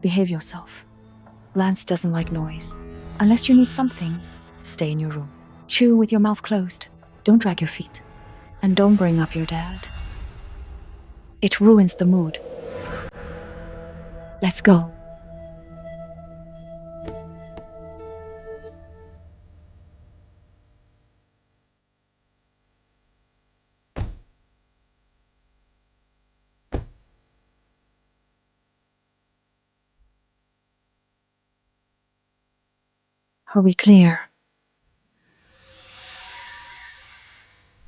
behave yourself. Lance doesn't like noise. Unless you need something, stay in your room. Chew with your mouth closed. Don't drag your feet. And don't bring up your dad. It ruins the mood. Let's go. Are we clear?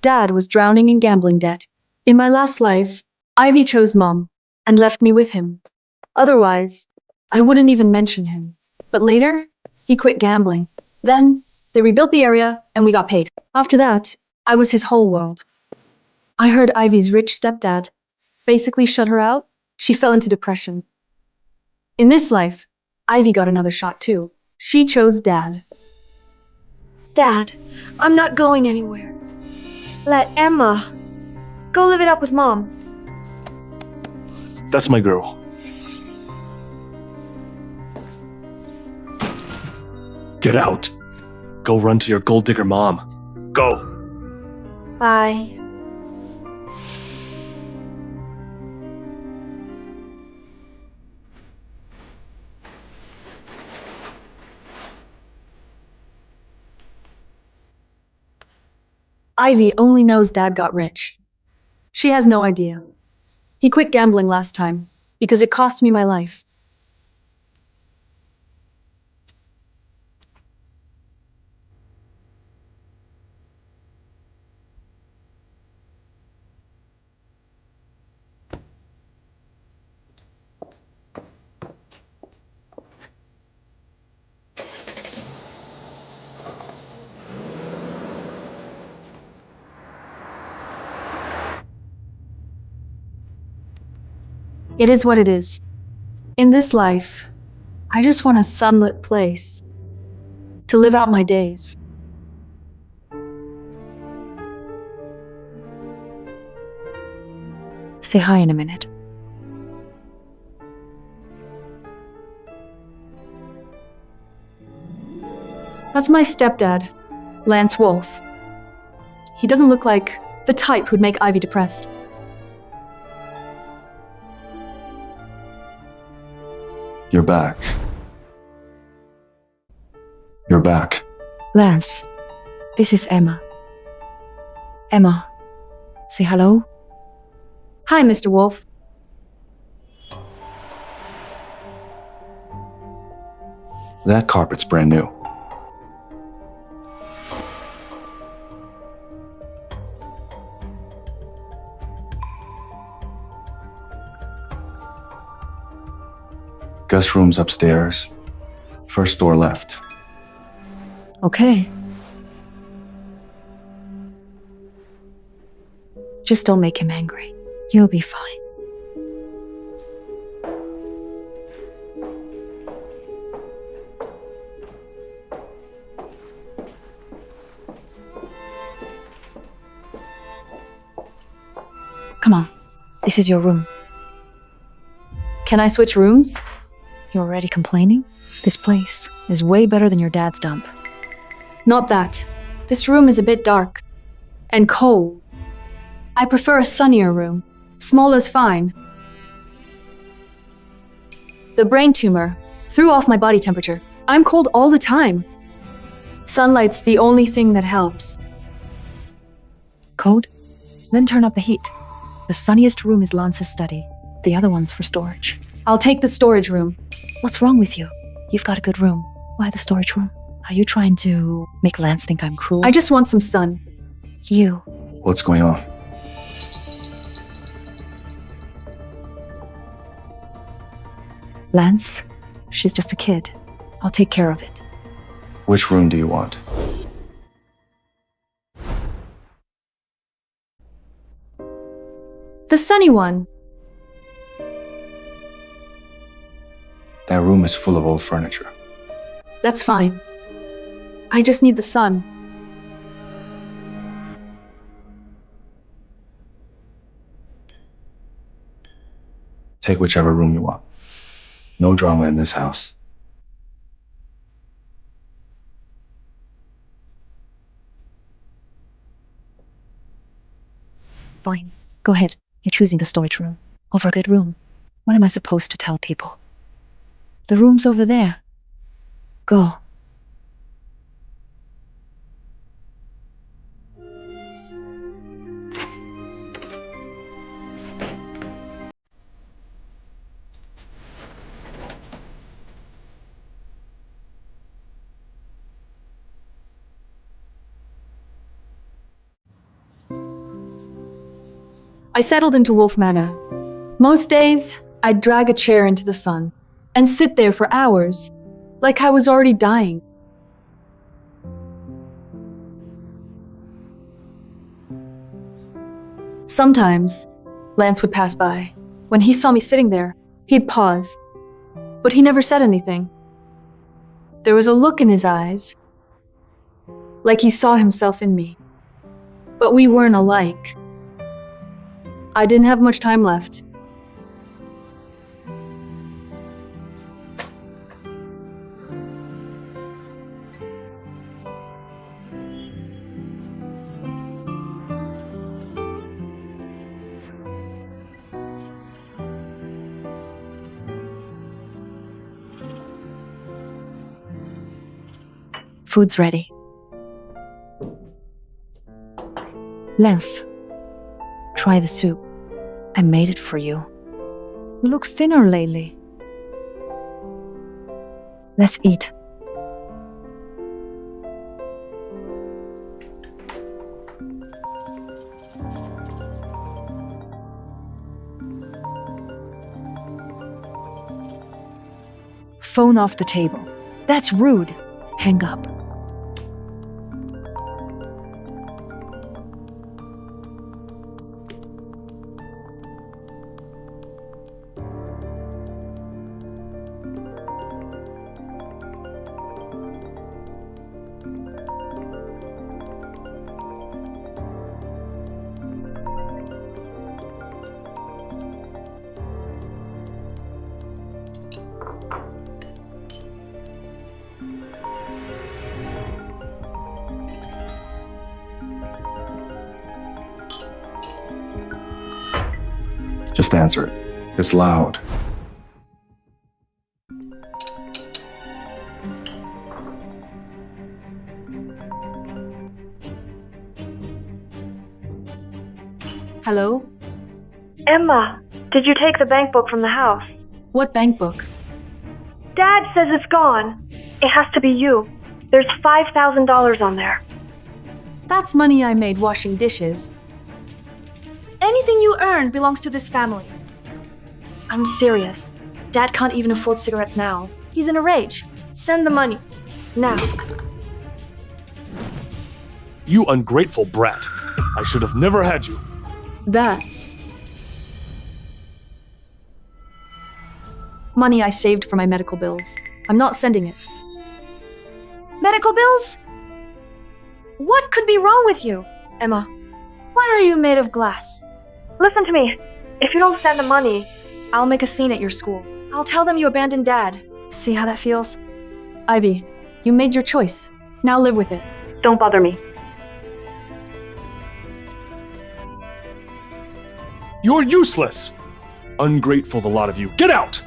Dad was drowning in gambling debt. In my last life, Ivy chose Mom and left me with him. Otherwise, I wouldn't even mention him. But later, he quit gambling. Then, they rebuilt the area and we got paid. After that, I was his whole world. I heard Ivy's rich stepdad basically shut her out. She fell into depression. In this life, Ivy got another shot too. She chose Dad. Dad, I'm not going anywhere. Let Emma go live it up with Mom. That's my girl. Get out. Go run to your gold digger mom. Go. Bye. Ivy only knows Dad got rich. She has no idea. He quit gambling last time because it cost me my life. It is what it is. In this life, I just want a sunlit place to live out my days. Say hi in a minute. That's my stepdad, Lance Wolf. He doesn't look like the type who'd make Ivy depressed. You're back. You're back. Lance, this is Emma. Emma, say hello. Hi, Mr. Wolf. That carpet's brand new. Guest room's upstairs. First door left. Okay. Just don't make him angry. You'll be fine. Come on. This is your room. Can I switch rooms? You're already complaining? This place is way better than your dad's dump. Not that. This room is a bit dark and cold. I prefer a sunnier room. Small is fine. The brain tumor threw off my body temperature. I'm cold all the time. Sunlight's the only thing that helps. Cold? Then turn up the heat. The sunniest room is Lance's study. The other one's for storage. I'll take the storage room. What's wrong with you? You've got a good room. Why the storage room? Are you trying to make Lance think I'm cruel? I just want some sun. You. What's going on? Lance, she's just a kid. I'll take care of it. Which room do you want? The sunny one. That room is full of old furniture. That's fine. I just need the sun. Take whichever room you want. No drama in this house. Fine. Go ahead. You're choosing the storage room over a good room. What am I supposed to tell people? The room's over there. Go. I settled into Wolf Manor. Most days, I'd drag a chair into the sun and sit there for hours, like I was already dying. Sometimes, Lance would pass by. When he saw me sitting there, he'd pause, but he never said anything. There was a look in his eyes, like he saw himself in me. But we weren't alike. I didn't have much time left. Food's ready. Lance, try the soup. I made it for you. You look thinner lately. Let's eat. Phone off the table. That's rude. Hang up. Just answer it. It's loud. Hello? Emma, did you take the bank book from the house? What bank book? Dad says it's gone. It has to be you. There's $5,000 on there. That's money I made washing dishes. Anything you earn belongs to this family. I'm serious. Dad can't even afford cigarettes now. He's in a rage. Send the money. Now. You ungrateful brat. I should have never had you. That's money I saved for my medical bills. I'm not sending it. Medical bills? What could be wrong with you, Emma? Why are you made of glass? Listen to me. If you don't send the money, I'll make a scene at your school. I'll tell them you abandoned Dad. See how that feels? Ivy, you made your choice. Now live with it. Don't bother me. You're useless! Ungrateful, the lot of you. Get out!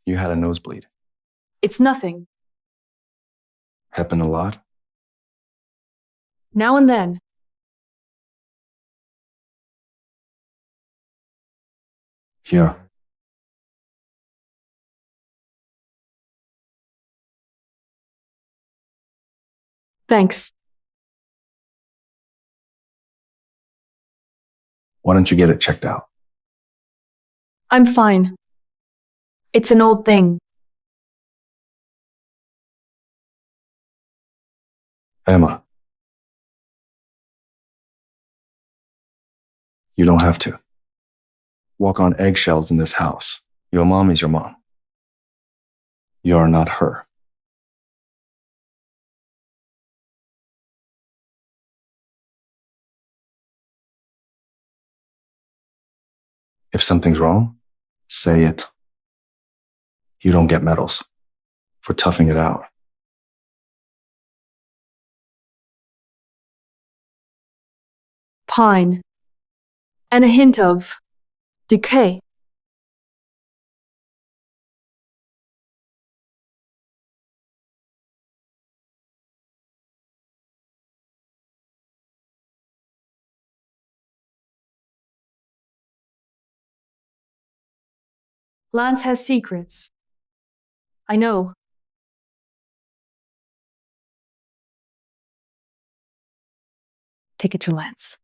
You had a nosebleed. It's nothing. Happened a lot? Now and then. Here. Thanks. Why don't you get it checked out? I'm fine. It's an old thing. Emma. You don't have to. Walk on eggshells in this house. Your mom is your mom. You're not her. If something's wrong, say it. You don't get medals for toughing it out. Pine. And a hint of decay. Lance has secrets. I know. Take it to Lance.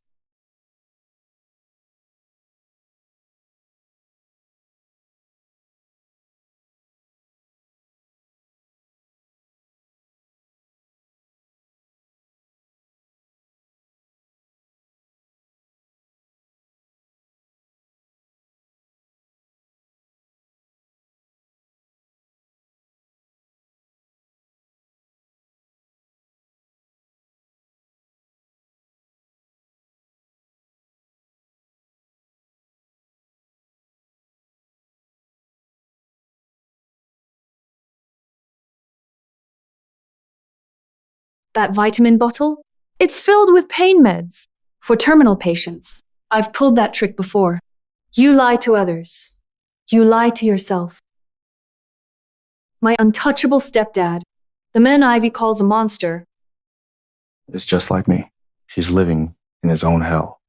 That vitamin bottle? It's filled with pain meds for terminal patients. I've pulled that trick before. You lie to others. You lie to yourself. My untouchable stepdad, the man Ivy calls a monster, It's just like me. He's living in his own hell.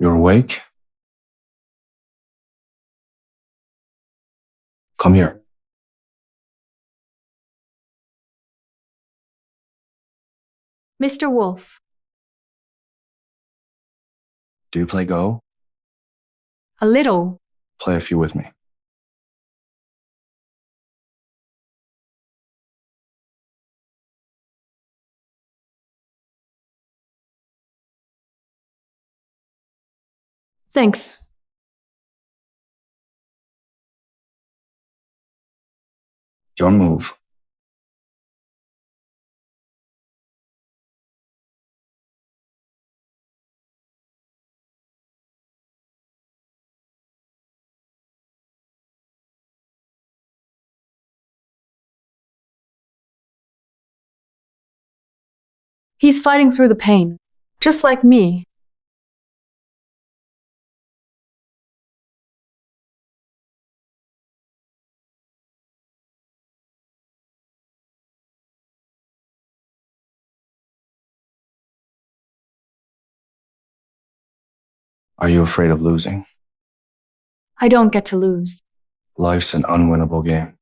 You're awake? Come here. Mr. Wolf. Do you play Go? A little. Play a few with me. Thanks. Your move. He's fighting through the pain, just like me. Are you afraid of losing? I don't get to lose. Life's an unwinnable game.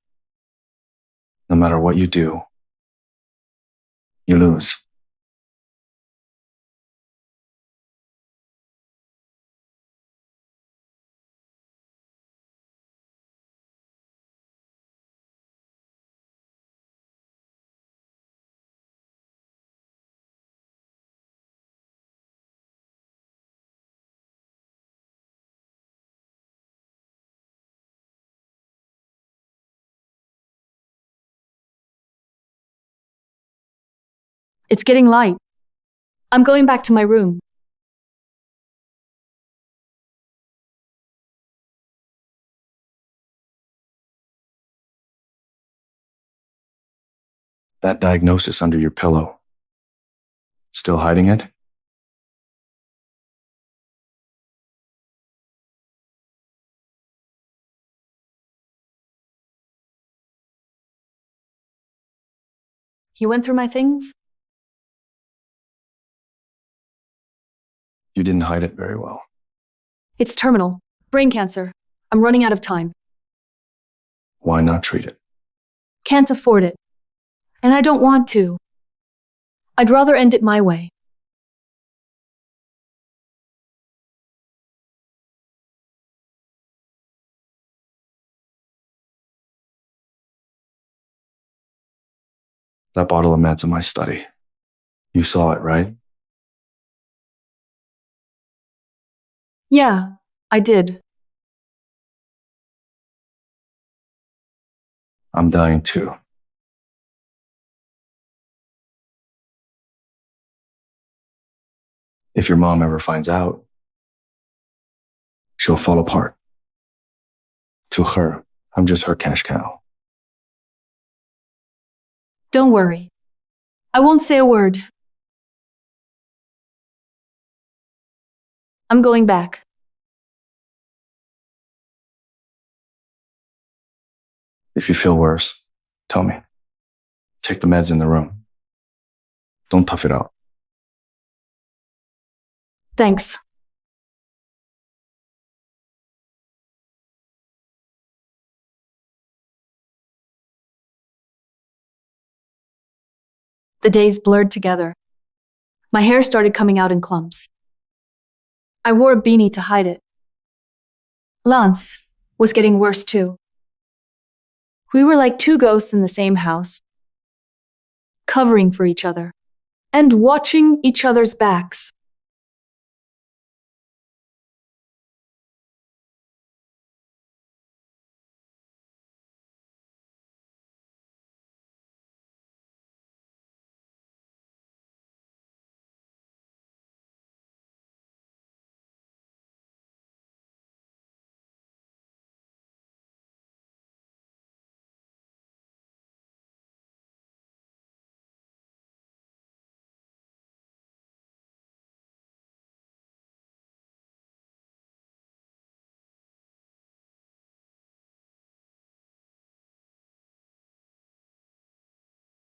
No matter what you do, you lose. It's getting light. I'm going back to my room. That diagnosis under your pillow. Still hiding it? You went through my things? You didn't hide it very well. It's terminal. Brain cancer. I'm running out of time. Why not treat it? Can't afford it. And I don't want to. I'd rather end it my way. That bottle of meds in my study. You saw it, right? Yeah, I did. I'm dying too. If your mom ever finds out, she'll fall apart. To her, I'm just her cash cow. Don't worry. I won't say a word. I'm going back. If you feel worse, tell me. Take the meds in the room. Don't tough it out. Thanks. The days blurred together. My hair started coming out in clumps. I wore a beanie to hide it. Lance was getting worse too. We were like two ghosts in the same house, covering for each other and watching each other's backs.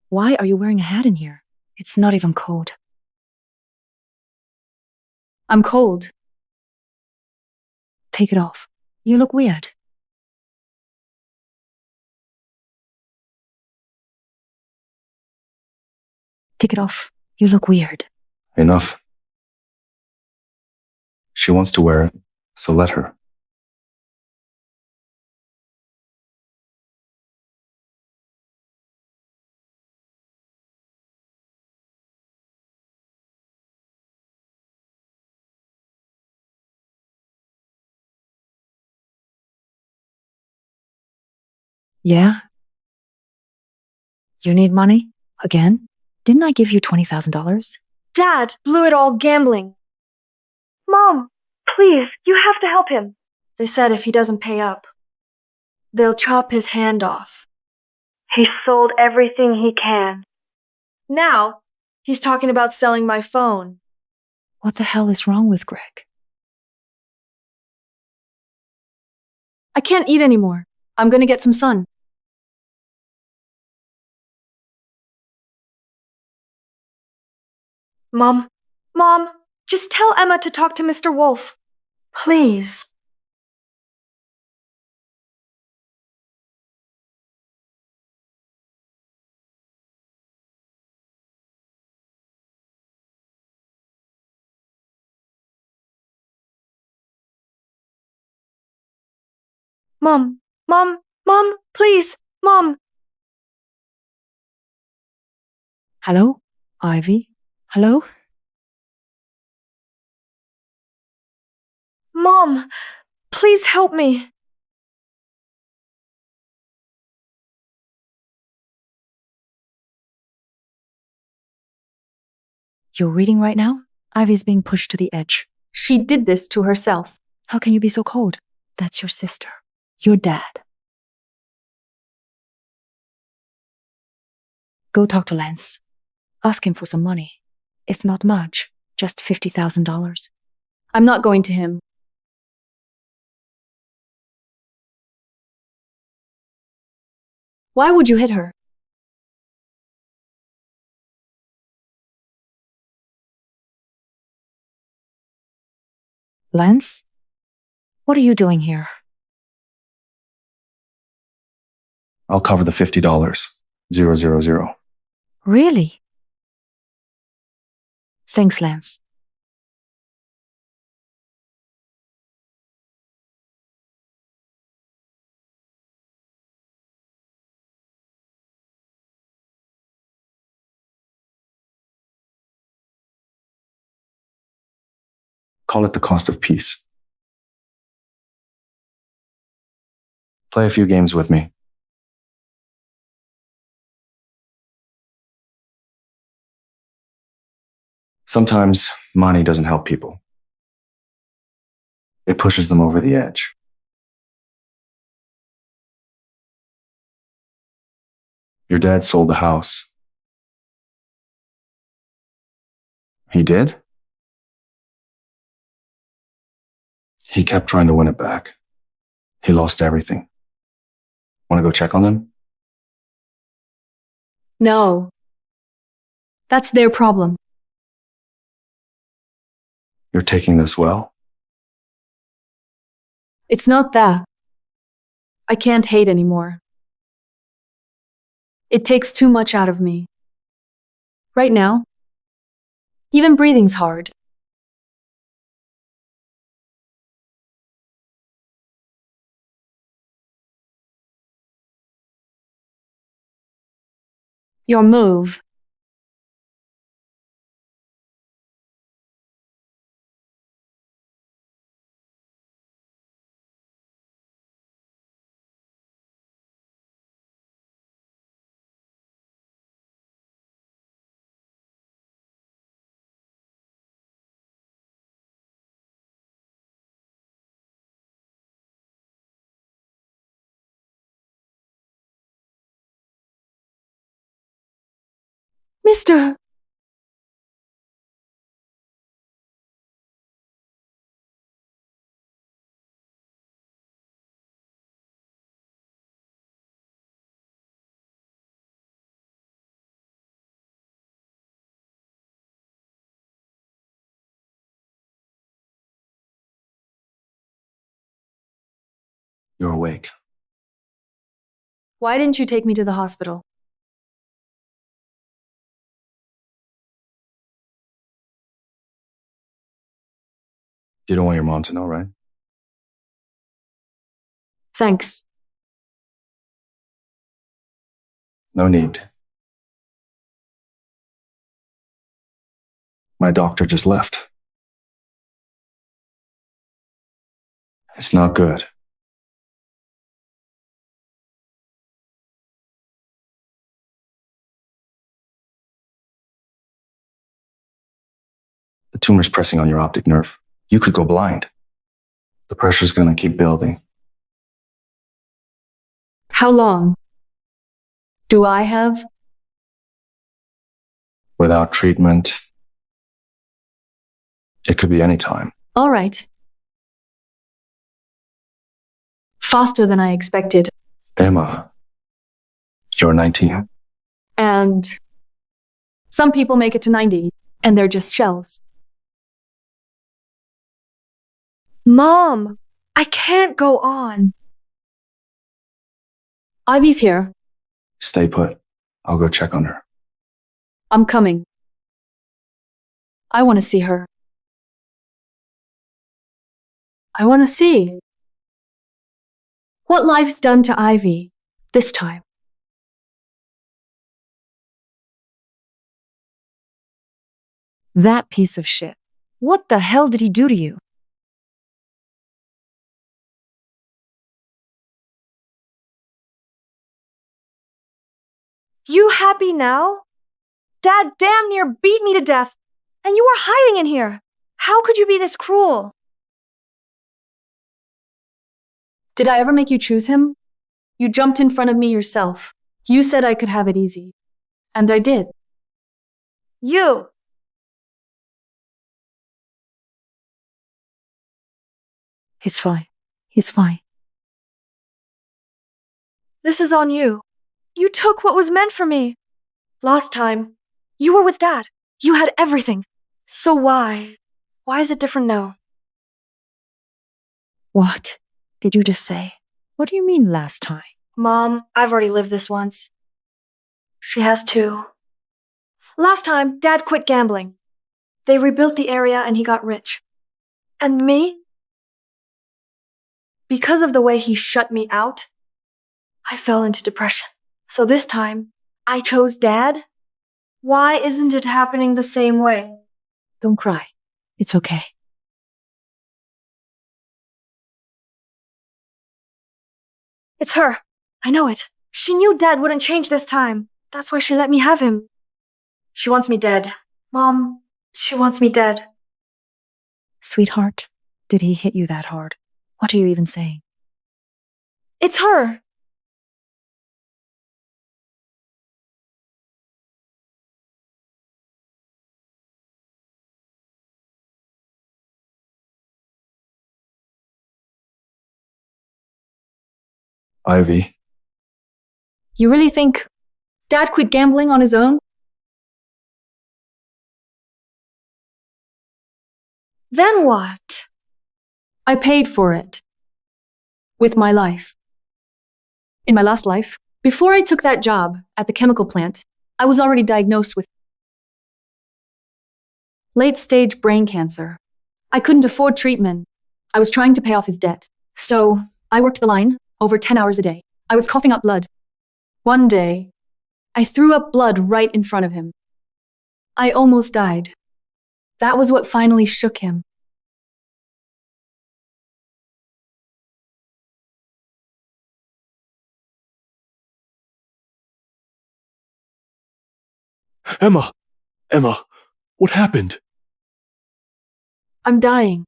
Why are you wearing a hat in here? It's not even cold. I'm cold. Take it off. You look weird. Take it off. You look weird. Enough. She wants to wear it, so let her. Yeah? You need money? Again? Didn't I give you $20,000? Dad blew it all gambling. Mom, please, you have to help him. They said if he doesn't pay up, they'll chop his hand off. He sold everything he can. Now, he's talking about selling my phone. What the hell is wrong with Greg? I can't eat anymore. I'm gonna get some sun. Mom, just tell Emma to talk to Mr. Wolf. Please. Mom, please, Mom. Hello? Ivy? Hello? Mom, please help me. You're reading right now? Ivy's being pushed to the edge. She did this to herself. How can you be so cold? That's your sister. Your dad. Go talk to Lance. Ask him for some money. It's not much, just $50,000. I'm not going to him. Why would you hit her? Lance? What are you doing here? I'll cover the $50. 000. Really? Thanks, Lance. Call it the cost of peace. Play a few games with me. Sometimes money doesn't help people. It pushes them over the edge. Your dad sold the house. He did? He kept trying to win it back. He lost everything. Want to go check on them? No. That's their problem. You're taking this well? It's not that. I can't hate anymore. It takes too much out of me. Right now, even breathing's hard. Your move. Mister! You're awake. Why didn't you take me to the hospital? You don't want your mom to know, right? Thanks. No need. My doctor just left. It's not good. The tumor's pressing on your optic nerve. You could go blind. The pressure's gonna keep building. How long? Do I have? Without treatment, it could be any time. All right. Faster than I expected. Emma, you're 19. And some people make it to 90, and they're just shells. Mom, I can't go on. Ivy's here. Stay put. I'll go check on her. I'm coming. I want to see her. I want to see what life's done to Ivy this time. That piece of shit. What the hell did he do to you? You happy now? Dad damn near beat me to death. And you were hiding in here. How could you be this cruel? Did I ever make you choose him? You jumped in front of me yourself. You said I could have it easy. And I did. You! He's fine. He's fine. This is on you. You took what was meant for me. Last time, you were with Dad. You had everything. So why? Why is it different now? What did you just say? What do you mean last time? Mom, I've already lived this once. She has too. Last time, Dad quit gambling. They rebuilt the area and he got rich. And me? Because of the way he shut me out, I fell into depression. So this time, I chose Dad? Why isn't it happening the same way? Don't cry. It's okay. It's her. I know it. She knew Dad wouldn't change this time. That's why she let me have him. She wants me dead. Mom, she wants me dead. Sweetheart, did he hit you that hard? What are you even saying? It's her. Ivy, You really think Dad quit gambling on his own? Then what? I paid for it. With my life. In my last life, before I took that job at the chemical plant, I was already diagnosed with late-stage brain cancer. I couldn't afford treatment. I was trying to pay off his debt. So I worked the line over 10 hours a day. I was coughing up blood. One day, I threw up blood right in front of him. I almost died. That was what finally shook him. Emma! Emma! What happened? I'm dying.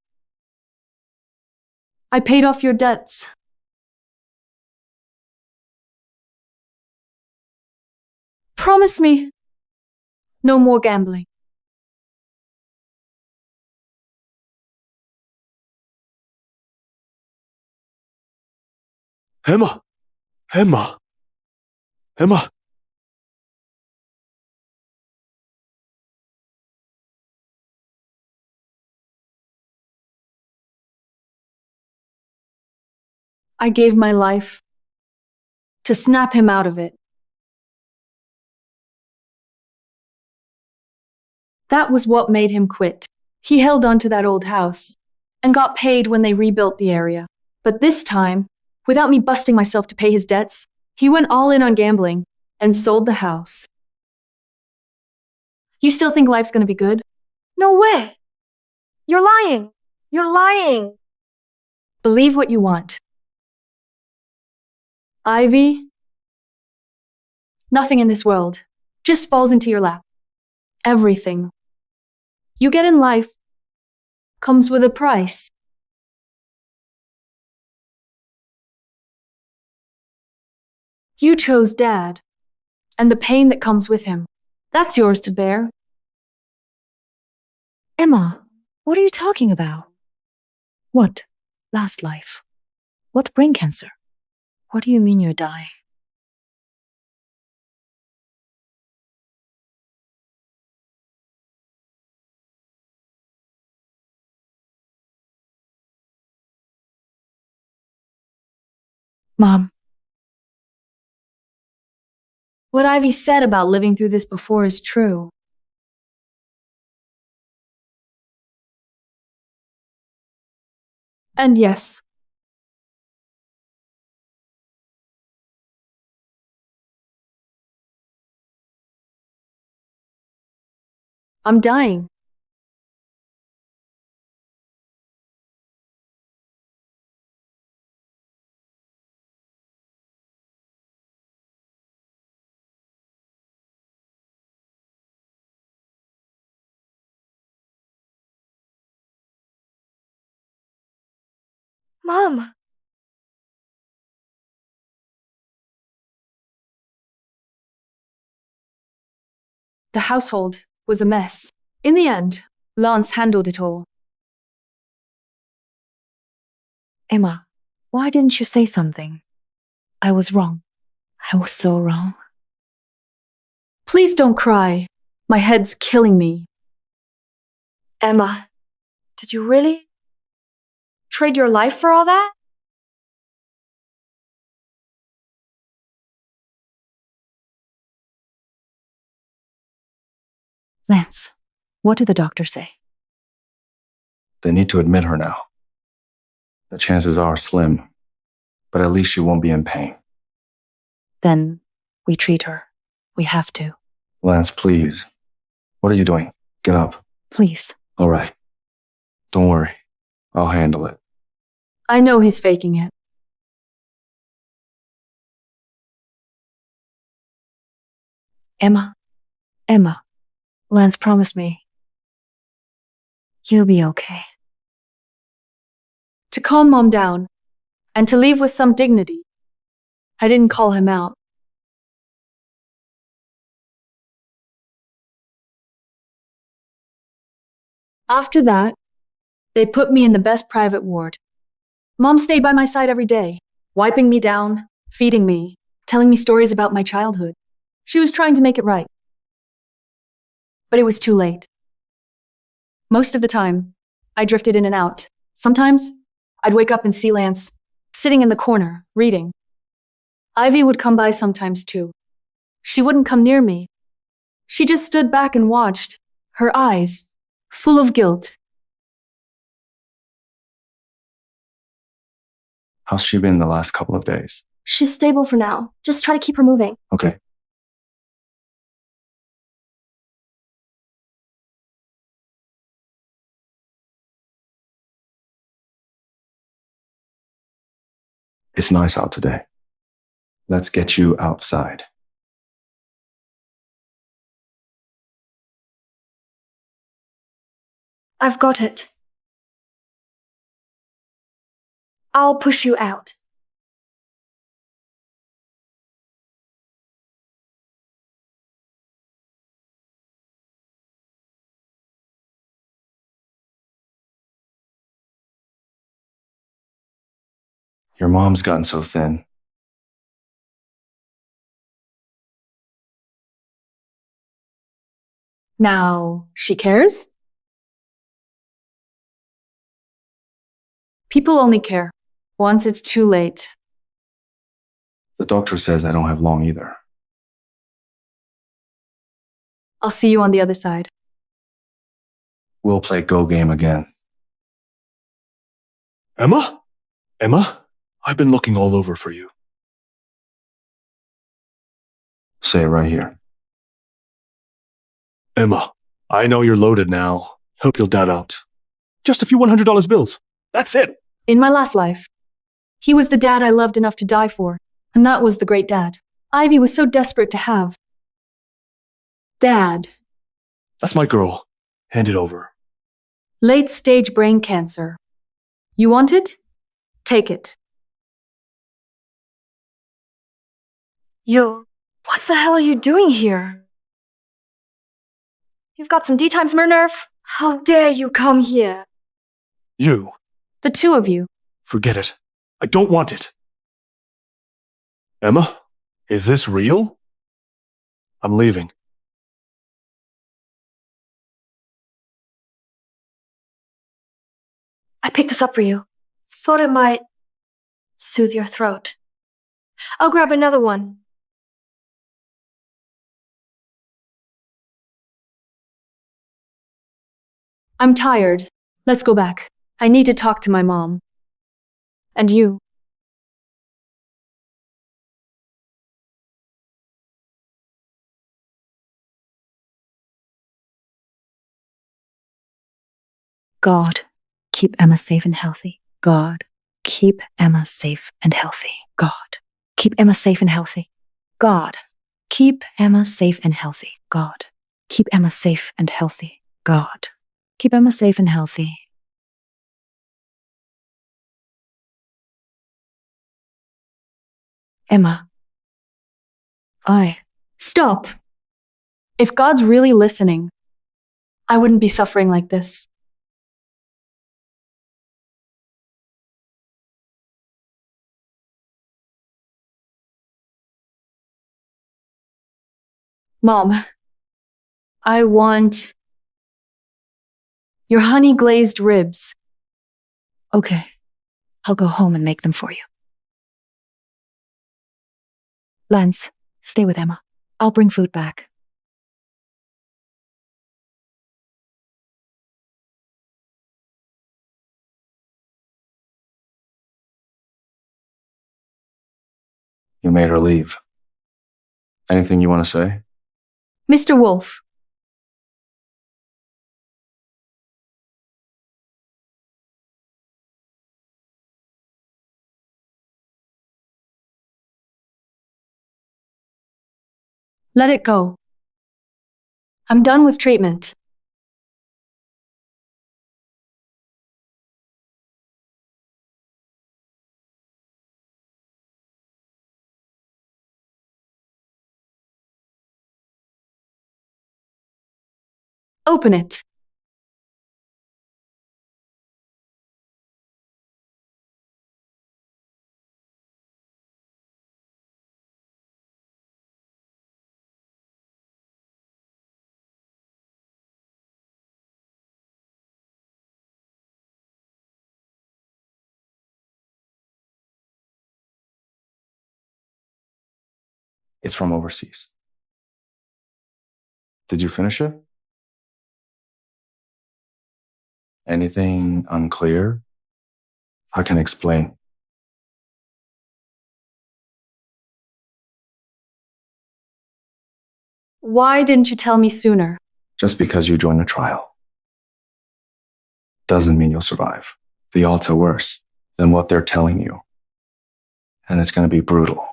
I paid off your debts. Promise me. No more gambling. Emma! Emma! Emma! I gave my life to snap him out of it. That was what made him quit. He held on to that old house and got paid when they rebuilt the area. But this time, without me busting myself to pay his debts, he went all in on gambling and sold the house. You still think life's gonna be good? No way. You're lying. You're lying. Believe what you want. Ivy, nothing in this world just falls into your lap. Everything you get in life comes with a price. You chose Dad, and the pain that comes with him. That's yours to bear. Emma, what are you talking about? What? Last life? What brain cancer? What do you mean you're dying? Mom, What Ivy said about living through this before is true. And yes, I'm dying. Mom! The household was a mess. In the end, Lance handled it all. Emma, why didn't you say something? I was wrong. I was so wrong. Please don't cry. My head's killing me. Emma, did you really trade your life for all that? Lance, what did the doctor say? They need to admit her now. The chances are slim, but at least she won't be in pain. Then we treat her. We have to. Lance, please. What are you doing? Get up. Please. All right. Don't worry. I'll handle it. I know he's faking it. Emma. Emma. Lance promised me. You'll be okay. To calm Mom down, and to leave with some dignity. I didn't call him out. After that, they put me in the best private ward. Mom stayed by my side every day, wiping me down, feeding me, telling me stories about my childhood. She was trying to make it right. But it was too late. Most of the time, I drifted in and out. Sometimes, I'd wake up and see Lance sitting in the corner, reading. Ivy would come by sometimes too. She wouldn't come near me. She just stood back and watched, her eyes full of guilt. How's she been the last couple of days? She's stable for now. Just try to keep her moving. Okay. It's nice out today. Let's get you outside. I've got it. I'll push you out. Your mom's gotten so thin. Now, she cares? People only care once it's too late. The doctor says I don't have long either. I'll see you on the other side. We'll play Go game again. Emma? Emma? I've been looking all over for you. Say it right here. Emma, I know you're loaded now. Hope you'll dad out. Just a few $100 bills. That's it. In my last life, he was the dad I loved enough to die for, and that was the great dad Ivy was so desperate to have. Dad. That's my girl. Hand it over. Late-stage brain cancer. You want it? Take it. What the hell are you doing here? You've got some D times mer nerve? How dare you come here? You. The two of you. Forget it. I don't want it. Emma, is this real? I'm leaving. I picked this up for you. Thought it might soothe your throat. I'll grab another one. I'm tired. Let's go back. I need to talk to my mom. And you. God, keep Emma safe and healthy. God, keep Emma safe and healthy. God, keep Emma safe and healthy. God, keep Emma safe and healthy. God, keep Emma safe and healthy. God, keep Emma safe and healthy. Emma. Stop. If God's really listening, I wouldn't be suffering like this. Mom, I want your honey glazed ribs. Okay. I'll go home and make them for you. Lance, stay with Emma. I'll bring food back. You made her leave. Anything you want to say? Mr. Wolf, let it go. I'm done with treatment. Open it. It's from overseas. Did you finish it? Anything unclear? I can explain. Why didn't you tell me sooner? Just because you joined a trial doesn't mean you'll survive. The odds are worse than what they're telling you. And it's going to be brutal.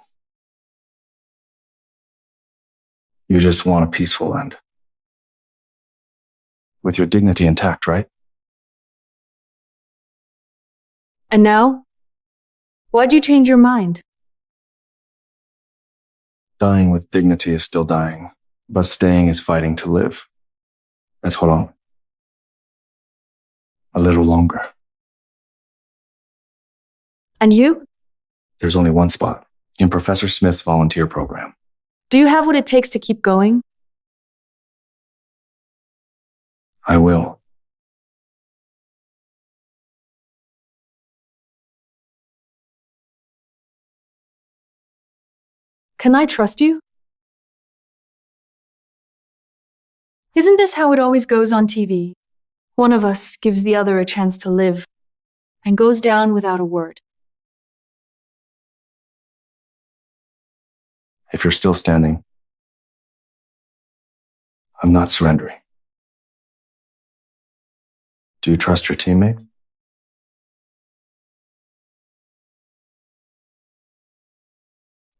You just want a peaceful end. With your dignity intact, right? And now? Why'd you change your mind? Dying with dignity is still dying, but staying is fighting to live. Let's hold on. A little longer. And you? There's only one spot in Professor Smith's volunteer program. Do you have what it takes to keep going? I will. Can I trust you? Isn't this how it always goes on TV? One of us gives the other a chance to live and goes down without a word. If you're still standing, I'm not surrendering. Do you trust your teammate?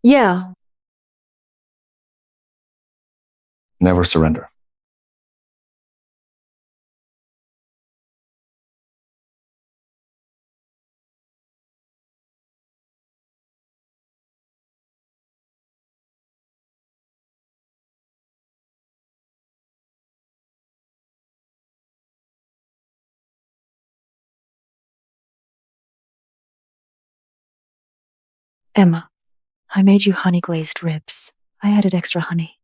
Yeah, Never surrender. Emma, I made you honey glazed ribs. I added extra honey.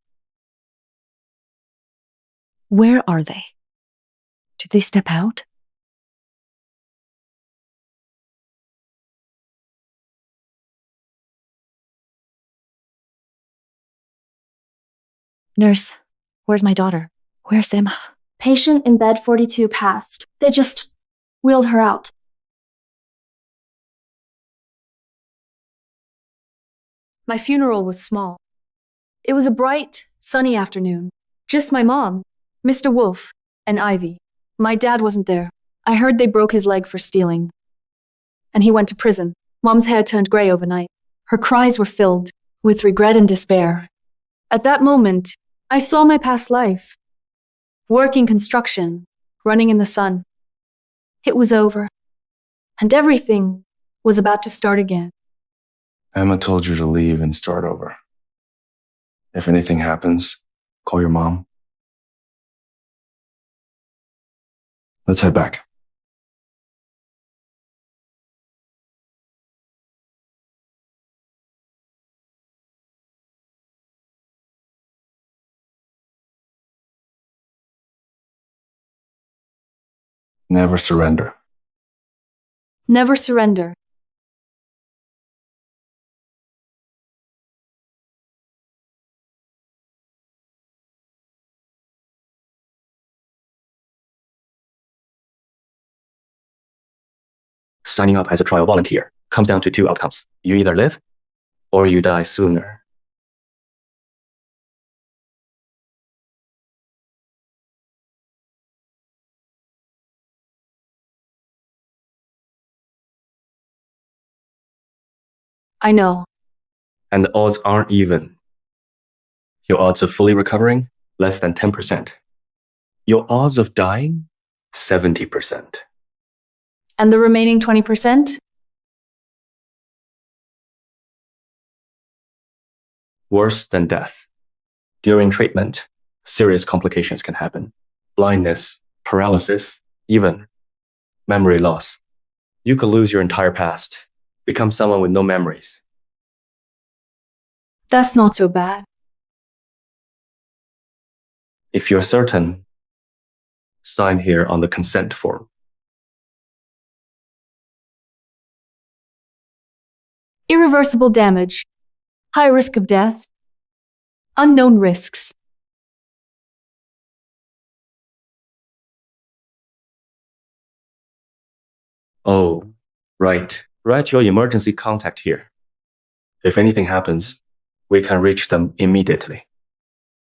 Where are they? Did they step out? Nurse, where's my daughter? Where's Emma? Patient in bed 42 passed. They just wheeled her out. my funeral was small. It was a bright, sunny afternoon. Just my mom, Mr. Wolf, and Ivy. My dad wasn't there. I heard they broke his leg for stealing. And he went to prison. Mom's hair turned gray overnight. Her cries were filled with regret and despair. At that moment, I saw my past life. Working construction, running in the sun. It was over. And everything was about to start again. Emma told you to leave and start over. If anything happens, call your mom. Let's head back. Never surrender. Never surrender. Signing up as a trial volunteer comes down to two outcomes. You either live or you die sooner. I know. And the odds aren't even. Your odds of fully recovering, less than 10%. Your odds of dying, 70%. And the remaining 20%? Worse than death. During treatment, serious complications can happen. Blindness, paralysis, even memory loss. You could lose your entire past, become someone with no memories. That's not so bad. If you're certain, sign here on the consent form. Irreversible damage. High risk of death. Unknown risks. Oh, right. Write your emergency contact here. If anything happens, we can reach them immediately.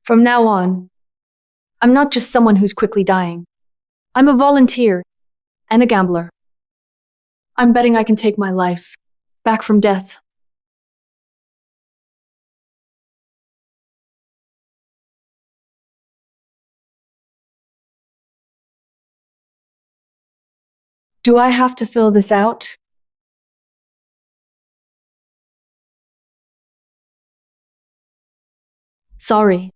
From now on, I'm not just someone who's quickly dying. I'm a volunteer and a gambler. I'm betting I can take my life back from death. Do I have to fill this out? Sorry.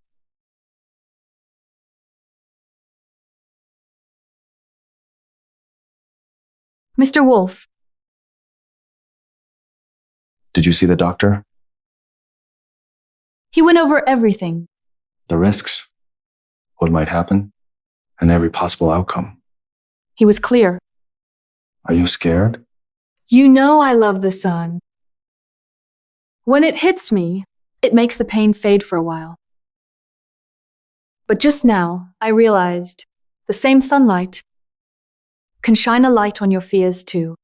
Mr. Wolf, Did you see the doctor? he went over everything. The risks, what might happen, and every possible outcome. He was clear. Are you scared? You know I love the sun. When it hits me, it makes the pain fade for a while. But just now, I realized the same sunlight can shine a light on your fears too.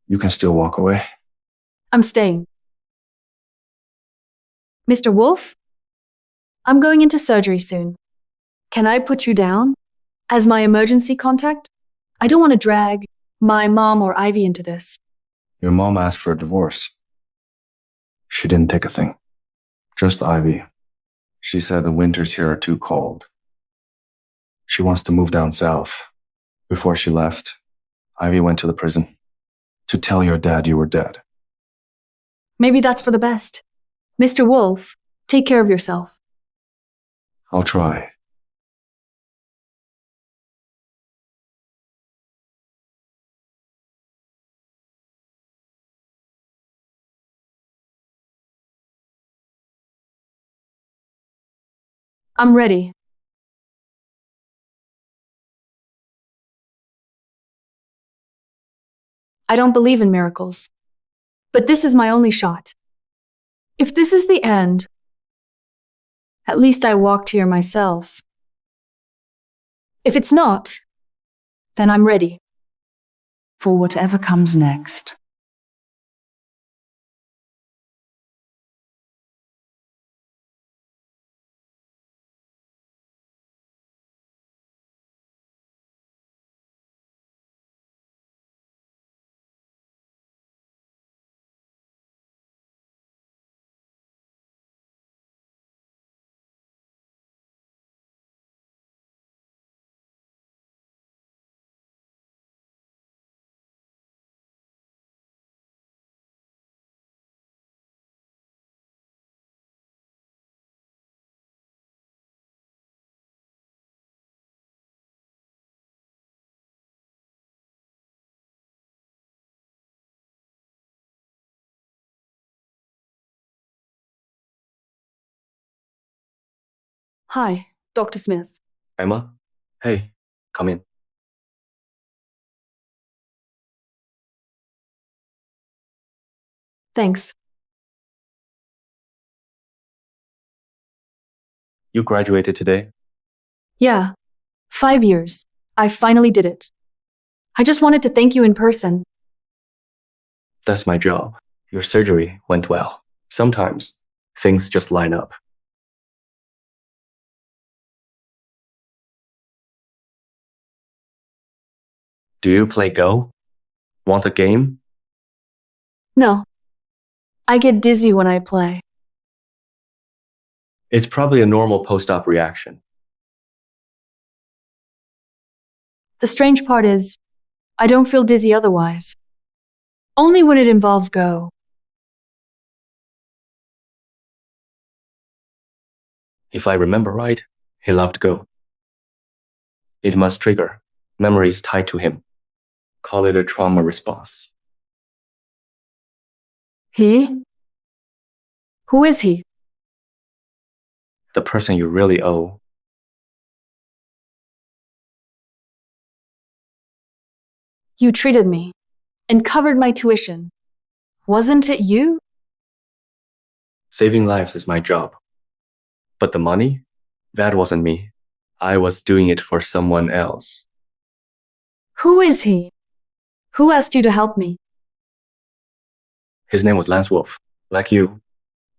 You can still walk away. I'm staying. Mr. Wolf, I'm going into surgery soon. Can I put you down as my emergency contact? I don't want to drag my mom or Ivy into this. Your mom asked for a divorce. She didn't take a thing. Just Ivy. She said the winters here are too cold. She wants to move down south. Before she left, Ivy went to the prison to tell your dad you were dead. Maybe that's for the best. Mr. Wolf, take care of yourself. I'll try. I'm ready. I don't believe in miracles, but this is my only shot. If this is the end, at least I walked here myself. If it's not, then I'm ready. For whatever comes next. Hi, Dr. Smith. Emma? Hey, come in. Thanks. You graduated today? Yeah, 5 years. I finally did it. I just wanted to thank you in person. That's my job. Your surgery went well. Sometimes things just line up. Do you play Go? Want a game? No, I get dizzy when I play. It's probably a normal post-op reaction. The strange part is, I don't feel dizzy otherwise. Only when it involves Go. If I remember right, he loved Go. It must trigger memories tied to him. Call it a trauma response. He? Who is he? The person you really owe. You treated me and covered my tuition. Wasn't it you? Saving lives is my job. But the money? That wasn't me. I was doing it for someone else. Who is he? Who asked you to help me? His name was Lance Wolf, like you.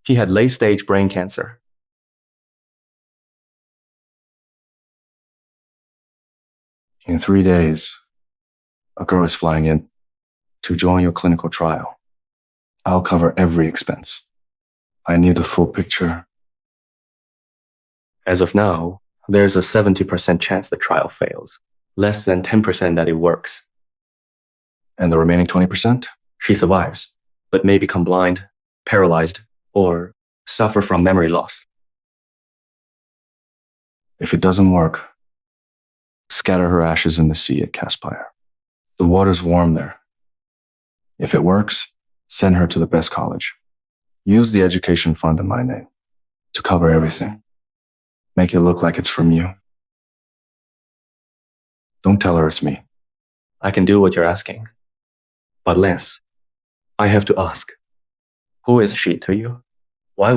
He had late-stage brain cancer. In 3 days, a girl is flying in to join your clinical trial. I'll cover every expense. I need the full picture. As of now, there's a 70% chance the trial fails. Less than 10% that it works. And the remaining 20%? She survives, but may become blind, paralyzed, or suffer from memory loss. If it doesn't work, scatter her ashes in the sea at Caspire. The water's warm there. If it works, send her to the best college. Use the education fund in my name to cover everything. Make it look like it's from you. Don't tell her it's me. I can do what you're asking. But Lance, I have to ask, who is she to you? Why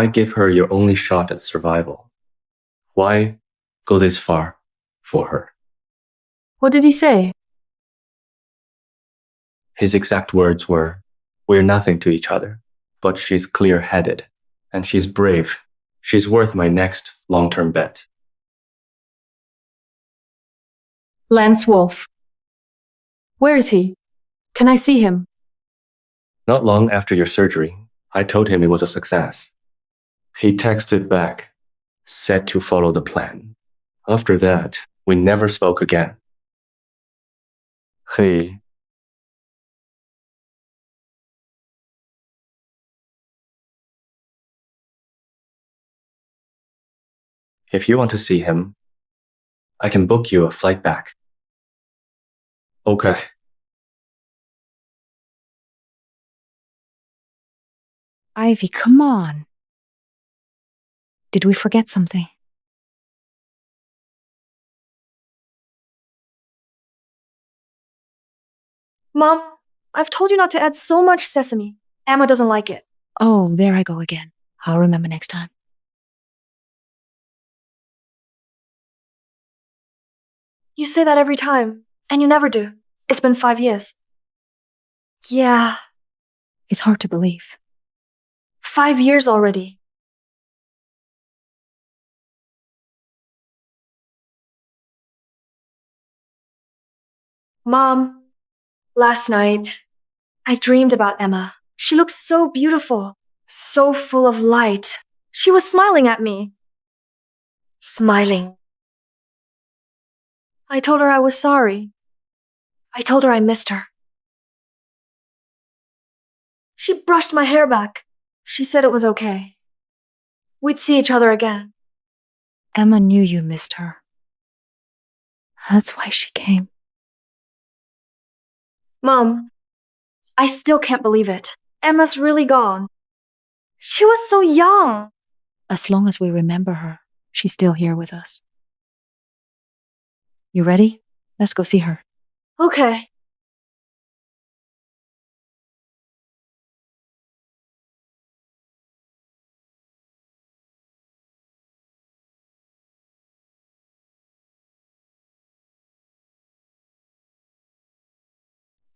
give her your only shot at survival? Why go this far for her? What did he say? His exact words were, we're nothing to each other, but she's clear-headed, and she's brave. She's worth my next long-term bet. Lance Wolf. Where is he? Can I see him? Not long after your surgery, I told him it was a success. He texted back, said to follow the plan. After that, we never spoke again. He... If you want to see him, I can book you a flight back. Okay. Ivy, come on. Did we forget something? Mom, I've told you not to add so much sesame. Emma doesn't like it. Oh, there I go again. I'll remember next time. You say that every time, and you never do. It's been 5 years. Yeah, It's hard to believe. 5 years already. Mom, last night, I dreamed about Emma. She looked so beautiful, so full of light. She was smiling at me. Smiling. I told her I was sorry. I told her I missed her. She brushed my hair back. She said it was okay. We'd see each other again. Emma knew you missed her. That's why she came. Mom, I still can't believe it. Emma's really gone. She was so young. As long as we remember her, she's still here with us. You ready? Let's go see her. Okay.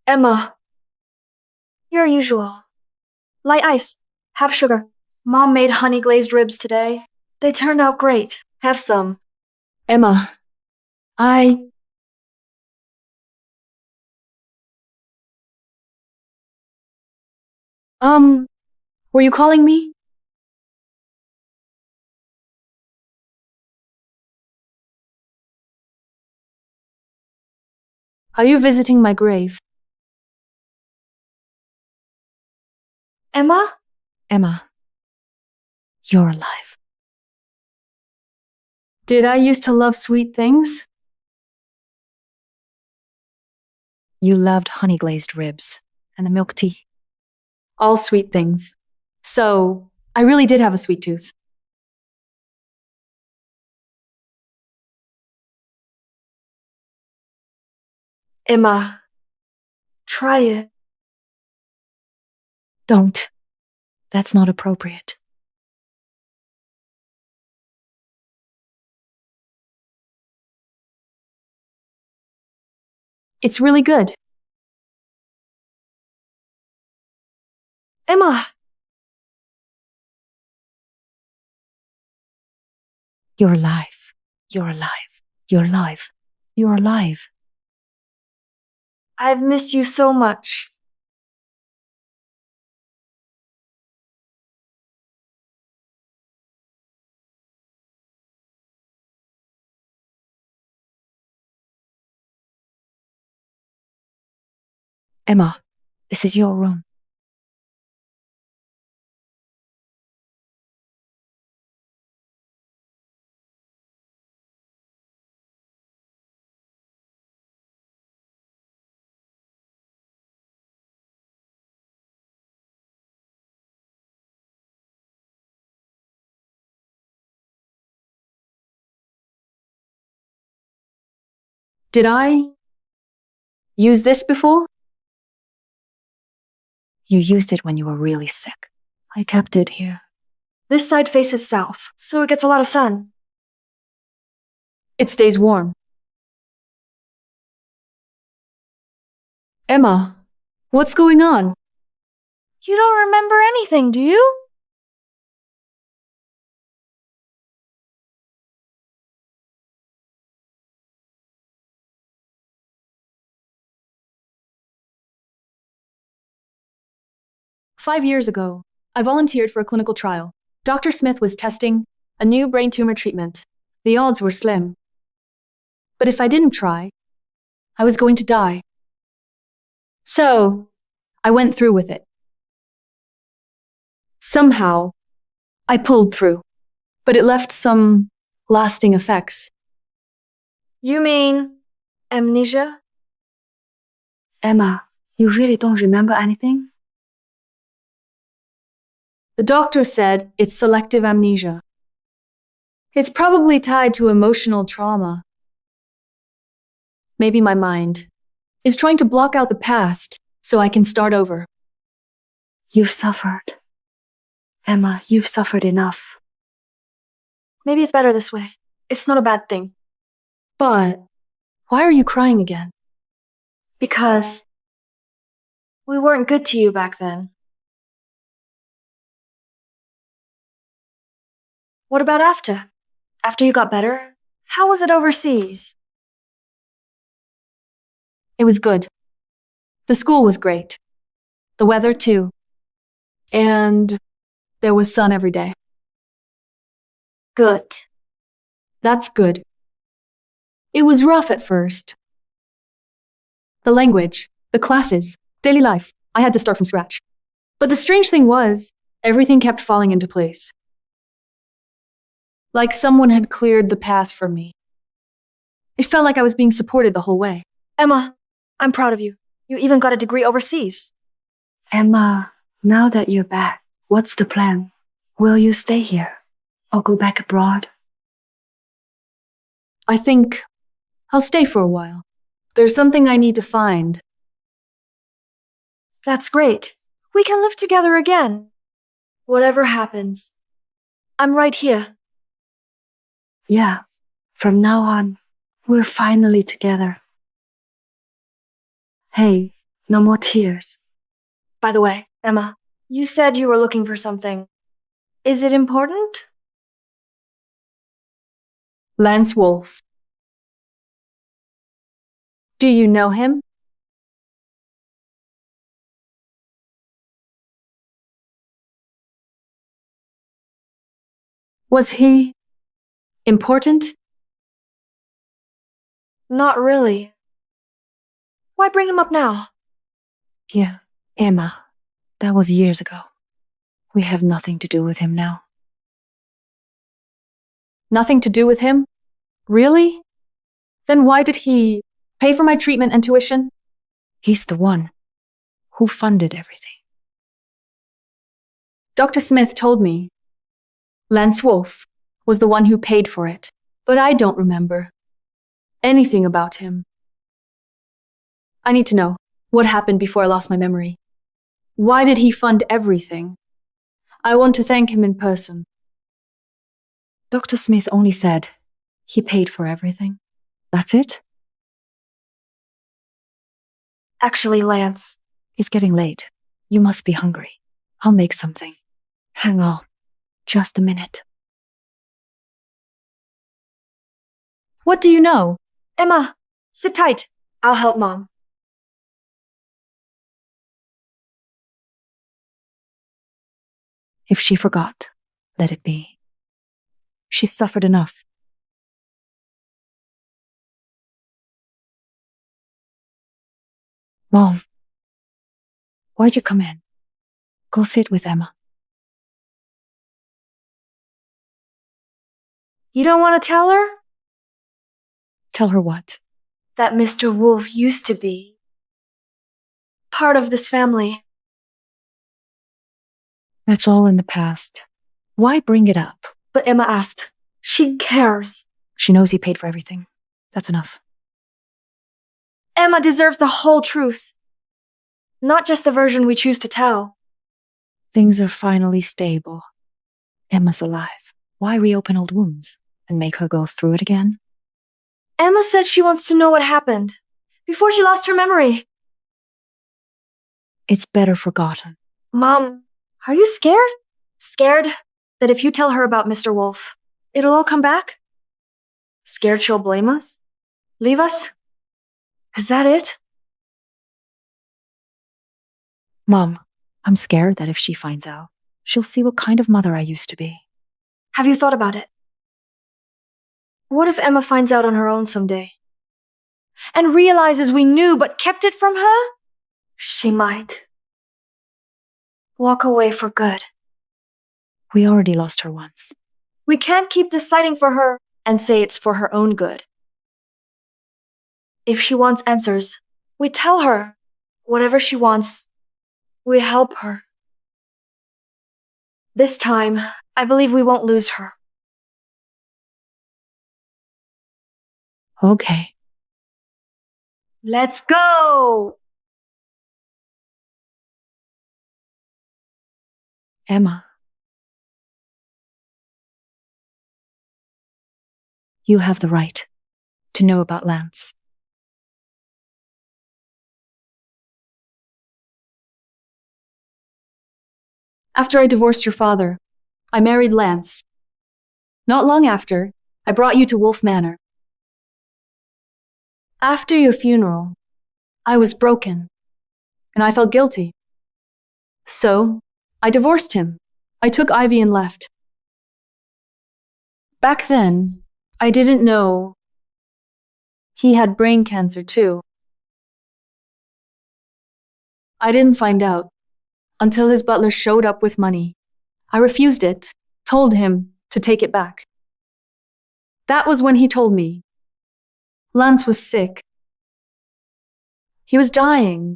Emma. Your usual. Light ice. Half sugar. Mom made honey glazed ribs today. They turned out great. Have some. Emma, were you calling me? Are you visiting my grave? Emma? Emma, you're alive. Did I used to love sweet things? You loved honey glazed ribs and the milk tea. All sweet things. So, I really did have a sweet tooth. Emma. Try it. Don't. That's not appropriate. It's really good. Emma. You're alive. You're alive. You're alive. You're alive. I've missed you so much. Emma, this is your room. Did I use this before? You used it when you were really sick. I kept it here. This side faces south, so it gets a lot of sun. It stays warm. Emma, what's going on? You don't remember anything, do you? "5 years ago, I volunteered for a clinical trial. Dr. Smith was testing a new brain tumor treatment. The odds were slim. But if I didn't try, I was going to die. So, I went through with it. Somehow, I pulled through, but it left some lasting effects. You mean amnesia? Emma, you really don't remember anything? The doctor said it's selective amnesia. It's probably tied to emotional trauma. Maybe my mind is trying to block out the past so I can start over. You've suffered. Emma, you've suffered enough. Maybe it's better this way. It's not a bad thing. But why are you crying again? Because we weren't good to you back then. What about after? After you got better? How was it overseas? It was good. The school was great. The weather too. And there was sun every day. Good. That's good. It was rough at first. The language, the classes, daily life. I had to start from scratch. But the strange thing was, everything kept falling into place. Like someone had cleared the path for me. It felt like I was being supported the whole way. Emma, I'm proud of you. You even got a degree overseas. Emma, now that you're back, what's the plan? Will you stay here? Or go back abroad? I think I'll stay for a while. There's something I need to find. That's great. We can live together again. Whatever happens. I'm right here. Yeah. From now on, we're finally together. Hey, no more tears. By the way, Emma, you said you were looking for something. Is it important? Lance Wolf. Do you know him? Was he important? Not really. Why bring him up now? Yeah, Emma. That was years ago. We have nothing to do with him now. Nothing to do with him? Really? Then why did he pay for my treatment and tuition? He's the one who funded everything. Dr. Smith told me Lance Wolf was the one who paid for it, but I don't remember anything about him. I need to know what happened before I lost my memory. Why did he fund everything? I want to thank him in person. Dr. Smith only said he paid for everything. That's it? Actually, Lance. It's getting late. You must be hungry. I'll make something. Hang on. Just a minute. What do you know? Emma, sit tight. I'll help Mom. If she forgot, let it be. She's suffered enough. Mom, why'd you come in? Go sit with Emma. You don't want to tell her? Tell her what? That Mr. Wolf used to be part of this family. That's all in the past. Why bring it up? But Emma asked. She cares. She knows he paid for everything. That's enough. Emma deserves the whole truth. Not just the version we choose to tell. Things are finally stable. Emma's alive. Why reopen old wounds and make her go through it again? Emma said she wants to know what happened before she lost her memory. It's better forgotten. Mom, are you scared? Scared that if you tell her about Mr. Wolf, it'll all come back? Scared she'll blame us? Leave us? Is that it? Mom, I'm scared that if she finds out, she'll see what kind of mother I used to be. Have you thought about it? What if Emma finds out on her own someday? And realizes we knew but kept it from her? She might walk away for good. We already lost her once. We can't keep deciding for her and say it's for her own good. If she wants answers, we tell her. Whatever she wants, we help her. This time, I believe we won't lose her. Okay. Let's go! Emma. You have the right to know about Lance. After I divorced your father, I married Lance. Not long after, I brought you to Wolf Manor. After your funeral, I was broken, and I felt guilty. So, I divorced him. I took Ivy and left. Back then, I didn't know he had brain cancer too. I didn't find out until his butler showed up with money. I refused it, told him to take it back. That was when he told me Lance was sick. He was dying.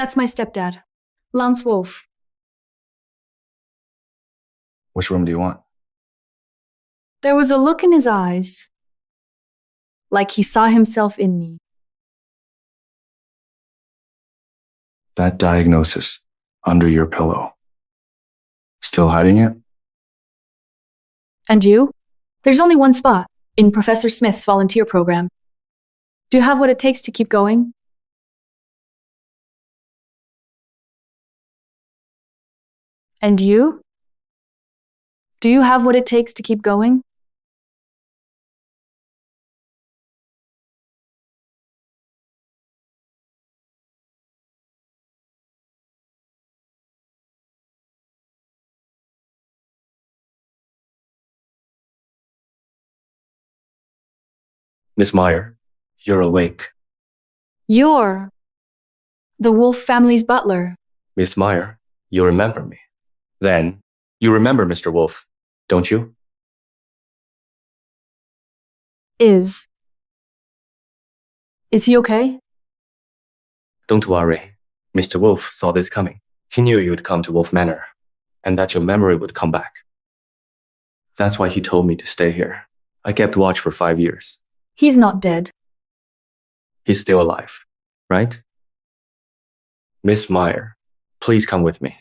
That's my stepdad, Lance Wolf. Which room do you want? There was a look in his eyes, like he saw himself in me. That diagnosis under your pillow. Still hiding it? And you? There's only one spot in Professor Smith's volunteer program. Do you have what it takes to keep going? And you? Do you have what it takes to keep going? Miss Meyer, you're awake. You're the Wolf family's butler. Miss Meyer, you remember me. Then, you remember Mr. Wolf, don't you? Is he okay? Don't worry. Mr. Wolf saw this coming. He knew you'd come to Wolf Manor, and that your memory would come back. That's why he told me to stay here. I kept watch for 5 years. He's not dead. He's still alive, right? Miss Meyer, please come with me.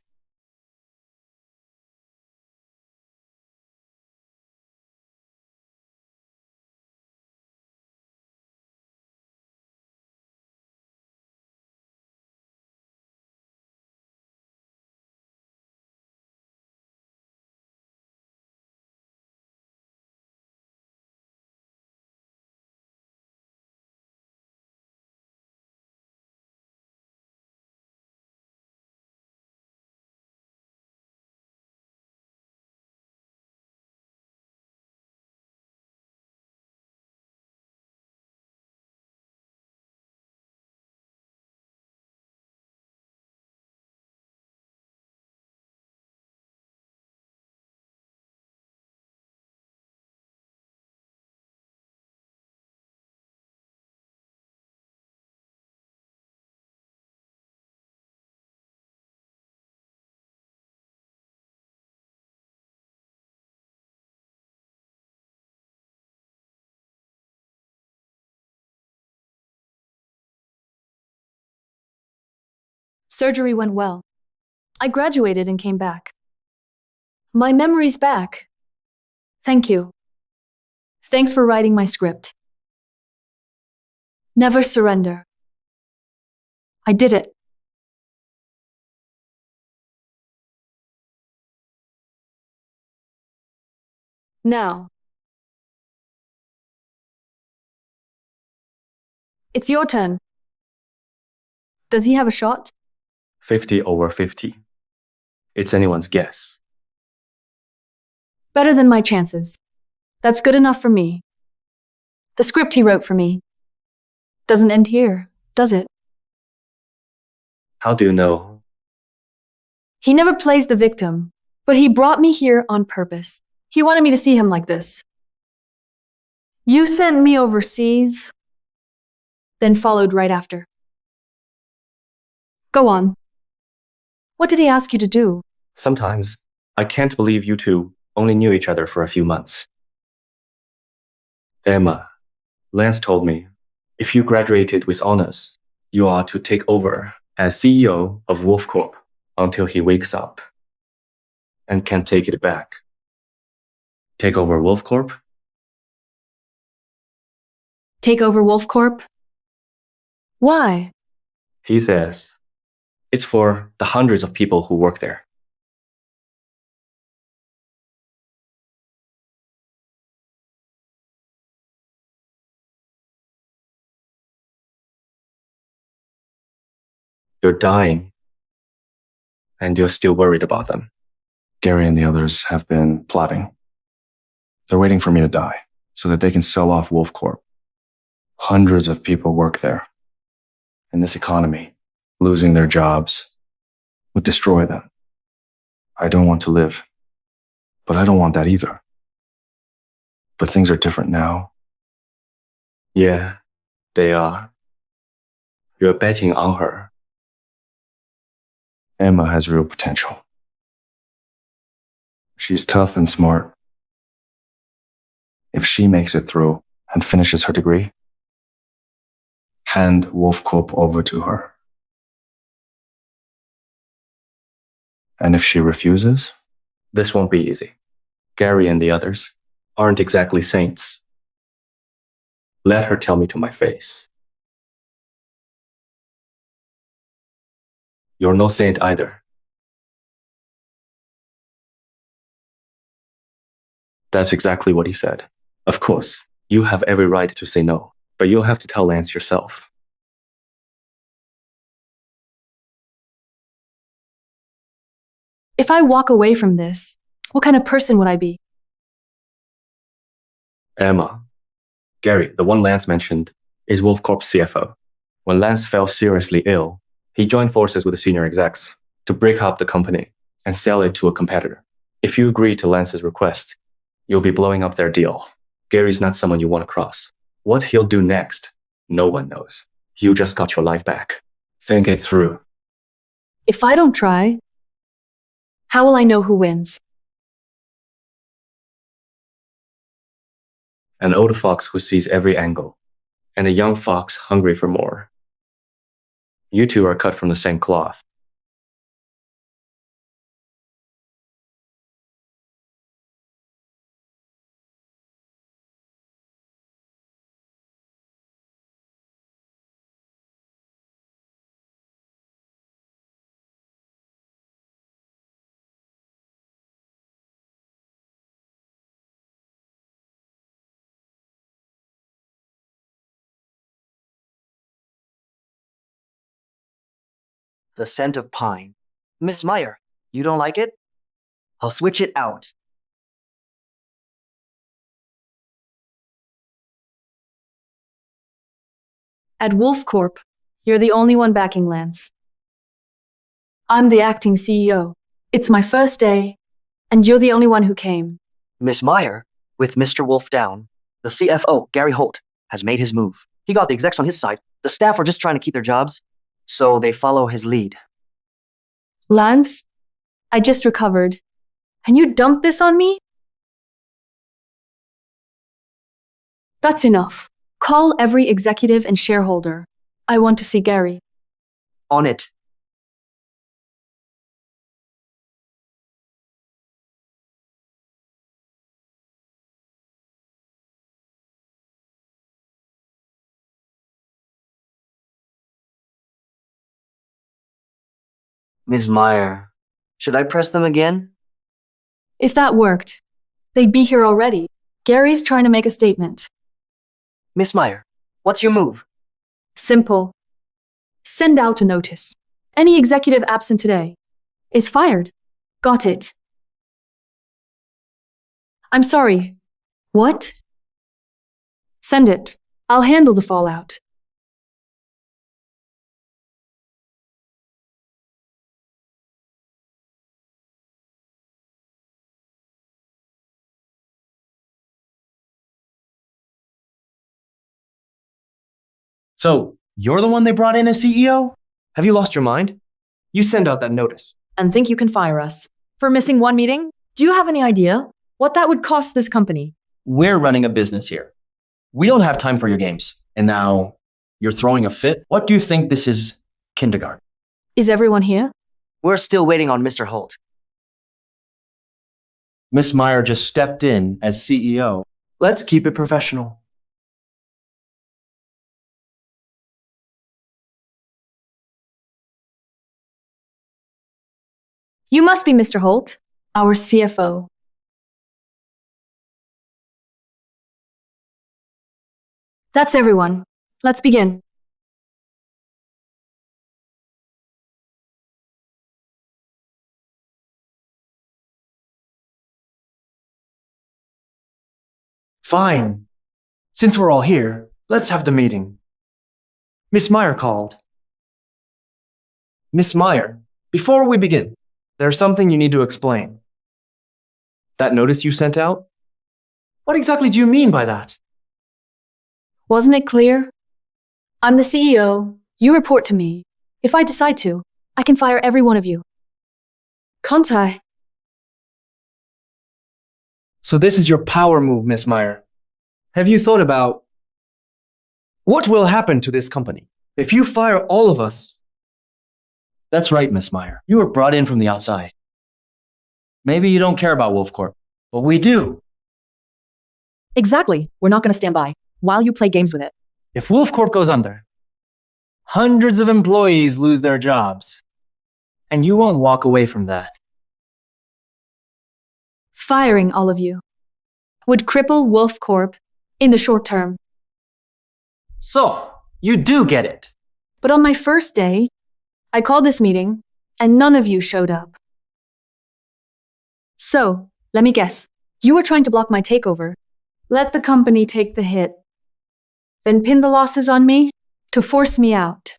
Surgery went well. I graduated and came back. My memory's back. Thank you. Thanks for writing my script. Never surrender. I did it. Now, it's your turn. Does he have a shot? 50 over 50. It's anyone's guess. Better than my chances. That's good enough for me. The script he wrote for me doesn't end here, does it? How do you know? He never plays the victim, but he brought me here on purpose. He wanted me to see him like this. You sent me overseas, then followed right after. Go on. What did he ask you to do? Sometimes, I can't believe you two only knew each other for a few months. Emma, Lance told me, if you graduated with honors, you are to take over as CEO of Wolf Corp until he wakes up and can take it back. Take over Wolf Corp? Take over Wolf Corp? Why? He says it's for the hundreds of people who work there. You're dying, and you're still worried about them. Gary and the others have been plotting. They're waiting for me to die so that they can sell off Wolf Corp. Hundreds of people work there. In this economy, losing their jobs would destroy them. I don't want to live, but I don't want that either. But things are different now. Yeah, they are. You're betting on her. Emma has real potential. She's tough and smart. If she makes it through and finishes her degree, hand Wolf Corp over to her. And if she refuses, This won't be easy. Gary and the others aren't exactly saints. Let her tell me to my face. You're no saint either. That's exactly what he said. Of course, you have every right to say no, but you'll have to tell Lance yourself. If I walk away from this, what kind of person would I be? Emma. Gary, the one Lance mentioned, is Wolf Corp's CFO. When Lance fell seriously ill, he joined forces with the senior execs to break up the company and sell it to a competitor. If you agree to Lance's request, you'll be blowing up their deal. Gary's not someone you want to cross. What he'll do next, no one knows. You just got your life back. Think it through. If I don't try, how will I know who wins? An old fox who sees every angle, and a young fox hungry for more. You two are cut from the same cloth. The scent of pine. Miss Meyer, you don't like it? I'll switch it out. At Wolf Corp, you're the only one backing Lance. I'm the acting CEO. It's my first day, and you're the only one who came. Miss Meyer, with Mr. Wolf down, the CFO, Gary Holt, has made his move. He got the execs on his side. The staff are just trying to keep their jobs, so they follow his lead. Lance, I just recovered, and you dumped this on me? That's enough. Call every executive and shareholder. I want to see Gary. On it. Ms. Meyer, should I press them again? If that worked, they'd be here already. Gary's trying to make a statement. Miss Meyer, what's your move? Simple. Send out a notice. Any executive absent today is fired. Got it. I'm sorry. What? Send it. I'll handle the fallout. So, you're the one they brought in as CEO? Have you lost your mind? You send out that notice. And think you can fire us for missing one meeting? Do you have any idea what that would cost this company? We're running a business here. We don't have time for your games. And now, you're throwing a fit? What do you think this is, kindergarten? Is everyone here? We're still waiting on Mr. Holt. Miss Meyer just stepped in as CEO. Let's keep it professional. You must be Mr. Holt, our CFO. That's everyone. Let's begin. Fine. Since we're all here, let's have the meeting. Miss Meyer called. Miss Meyer, before we begin, there's something you need to explain. That notice you sent out? What exactly do you mean by that? Wasn't it clear? I'm the CEO. You report to me. If I decide to, I can fire every one of you. Can't I? So this is your power move, Miss Meyer. Have you thought about what will happen to this company if you fire all of us? That's right, Miss Meyer. You were brought in from the outside. Maybe you don't care about Wolf Corp, but we do. Exactly. We're not going to stand by while you play games with it. If Wolf Corp goes under, hundreds of employees lose their jobs. And you won't walk away from that. Firing all of you would cripple Wolf Corp in the short term. So, you do get it. But on my first day, I called this meeting and none of you showed up. So, let me guess. You were trying to block my takeover. Let the company take the hit. Then pin the losses on me to force me out.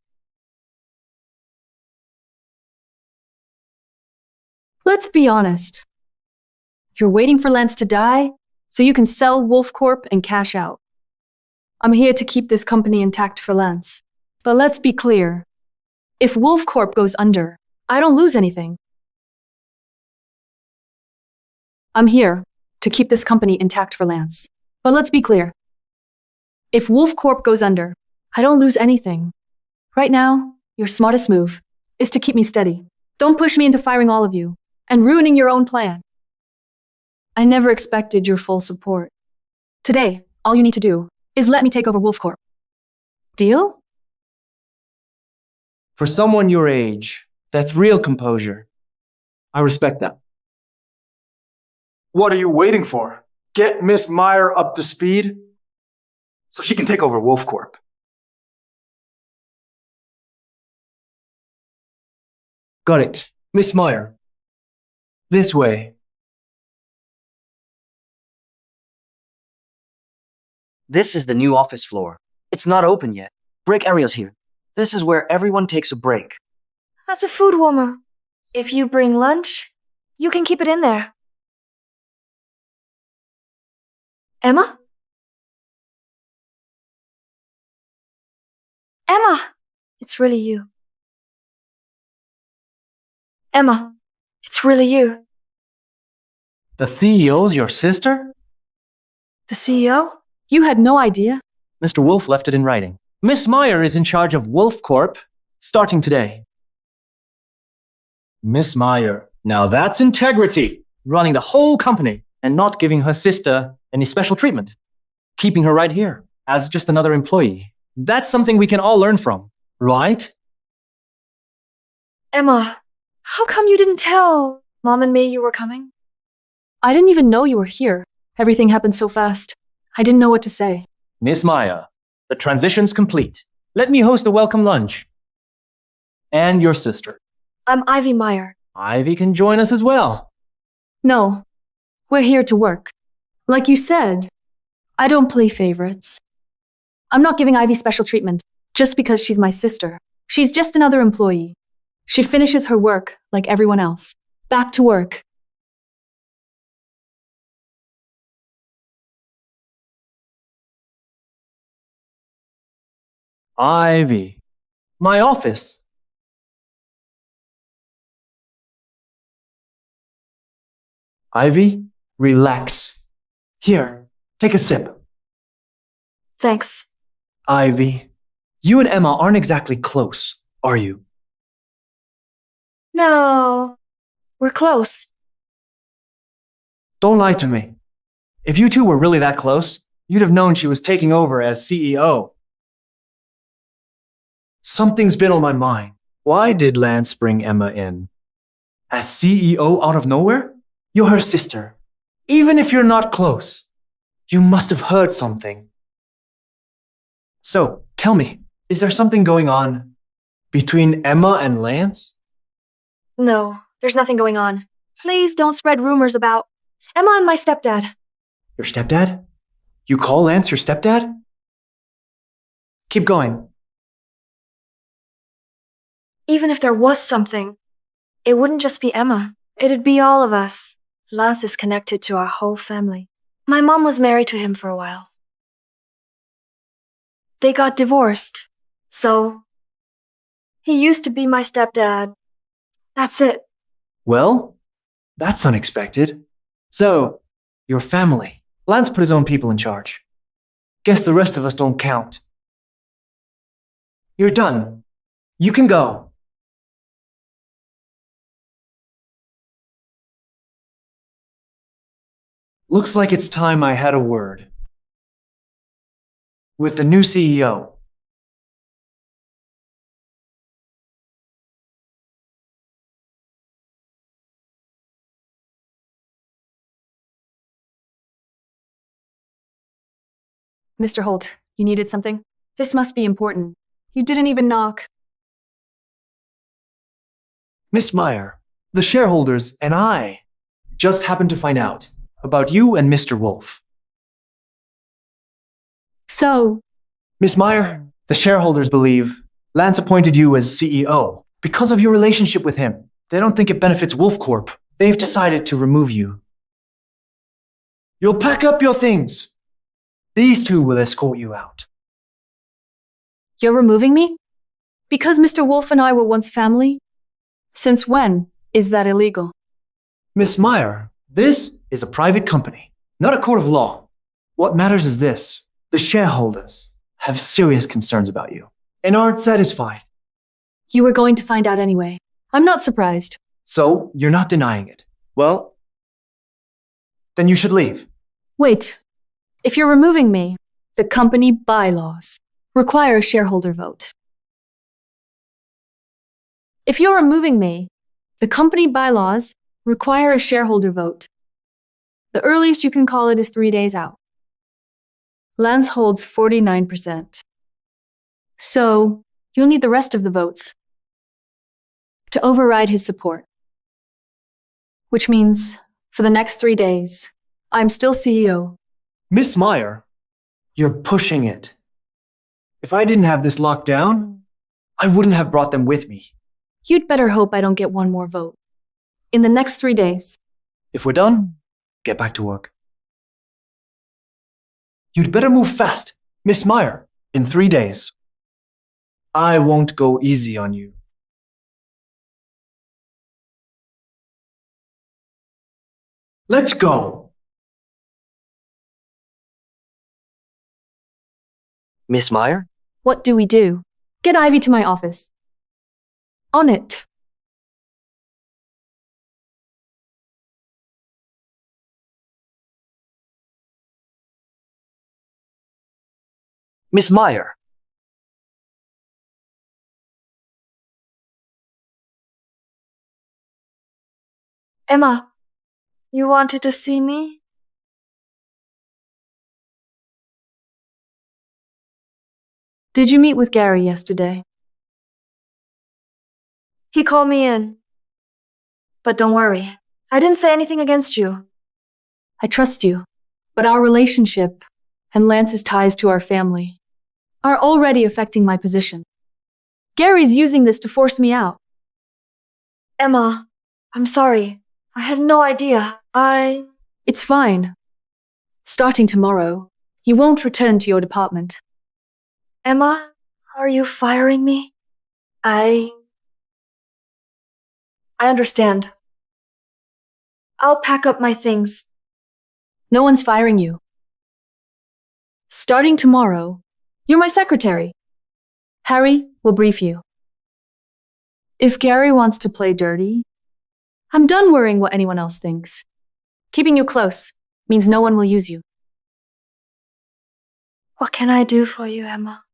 Let's be honest. You're waiting for Lance to die so you can sell Wolf Corp and cash out. I'm here to keep this company intact for Lance. But let's be clear. If Wolf Corp goes under, I don't lose anything. I'm here to keep this company intact for Lance. But let's be clear. If Wolf Corp goes under, I don't lose anything. Right now, your smartest move is to keep me steady. Don't push me into firing all of you and ruining your own plan. I never expected your full support. Today, all you need to do is let me take over Wolf Corp. Deal? For someone your age, that's real composure. I respect that. What are you waiting for? Get Miss Meyer up to speed so she can take over Wolf Corp. Got it. Miss Meyer. This way. This is the new office floor. It's not open yet. Break area's here. This is where everyone takes a break. That's a food warmer. If you bring lunch, you can keep it in there. Emma? Emma! It's really you. Emma, it's really you. The CEO's your sister? The CEO? You had no idea? Mr. Wolf left it in writing. Miss Meyer is in charge of Wolf Corp, starting today. Miss Meyer. Now that's integrity. Running the whole company and not giving her sister any special treatment. Keeping her right here as just another employee. That's something we can all learn from, right? Emma, how come you didn't tell Mom and me you were coming? I didn't even know you were here. Everything happened so fast. I didn't know what to say. Miss Meyer, the transition's complete. Let me host a welcome lunch. And your sister. I'm Ivy Meyer. Ivy can join us as well. No, we're here to work. Like you said, I don't play favorites. I'm not giving Ivy special treatment just because she's my sister. She's just another employee. She finishes her work like everyone else. Back to work. Ivy. My office. Ivy, relax. Here, take a sip. Thanks. Ivy, you and Emma aren't exactly close, are you? No, we're close. Don't lie to me. If you two were really that close, you'd have known she was taking over as CEO. Something's been on my mind. Why did Lance bring Emma in? As CEO out of nowhere? You're her sister. Even if you're not close, you must have heard something. So, tell me, is there something going on between Emma and Lance? No, there's nothing going on. Please don't spread rumors about Emma and my stepdad. Your stepdad? You call Lance your stepdad? Keep going. Even if there was something, it wouldn't just be Emma. It'd be all of us. Lance is connected to our whole family. My mom was married to him for a while. They got divorced, so he used to be my stepdad. That's it. Well, that's unexpected. So, your family. Lance put his own people in charge. Guess the rest of us don't count. You're done. You can go. Looks like it's time I had a word with the new CEO. Mr. Holt, you needed something? This must be important. You didn't even knock. Miss Meyer, the shareholders and I just happened to find out about you and Mr. Wolf. So, Miss Meyer, the shareholders believe Lance appointed you as CEO because of your relationship with him. They don't think it benefits Wolf Corp. They've decided to remove you. You'll pack up your things. These two will escort you out. you're removing me? Because Mr. Wolf and I were once family? Since when is that illegal? Miss Meyer, this is a private company, not a court of law. What matters is this. The shareholders have serious concerns about you and aren't satisfied. You were going to find out anyway. I'm not surprised. So, you're not denying it. Well, then you should leave. Wait. If you're removing me, the company bylaws require a shareholder vote. If you're removing me, the company bylaws require a shareholder vote. The earliest you can call it is 3 days out. Lance holds 49%. So, you'll need the rest of the votes to override his support. Which means, for the next 3 days, I'm still CEO. Miss Meyer, you're pushing it. If I didn't have this locked down, I wouldn't have brought them with me. You'd better hope I don't get one more vote. In the next 3 days. If we're done, get back to work. You'd better move fast, Miss Meyer. In 3 days. I won't go easy on you. Let's go. Miss Meyer? What do we do? Get Ivy to my office. On it. Miss Meyer? Emma, you wanted to see me? Did you meet with Gary yesterday? He called me in. But don't worry, I didn't say anything against you. I trust you, but our relationship and Lance's ties to our family are already affecting my position. Gary's using this to force me out. Emma, I'm sorry. I had no idea. It's fine. Starting tomorrow, you won't return to your department. Emma, are you firing me? I understand. I'll pack up my things. No one's firing you. Starting tomorrow, you're my secretary. Harry will brief you. If Gary wants to play dirty, I'm done worrying what anyone else thinks. Keeping you close means no one will use you. What can I do for you, Emma?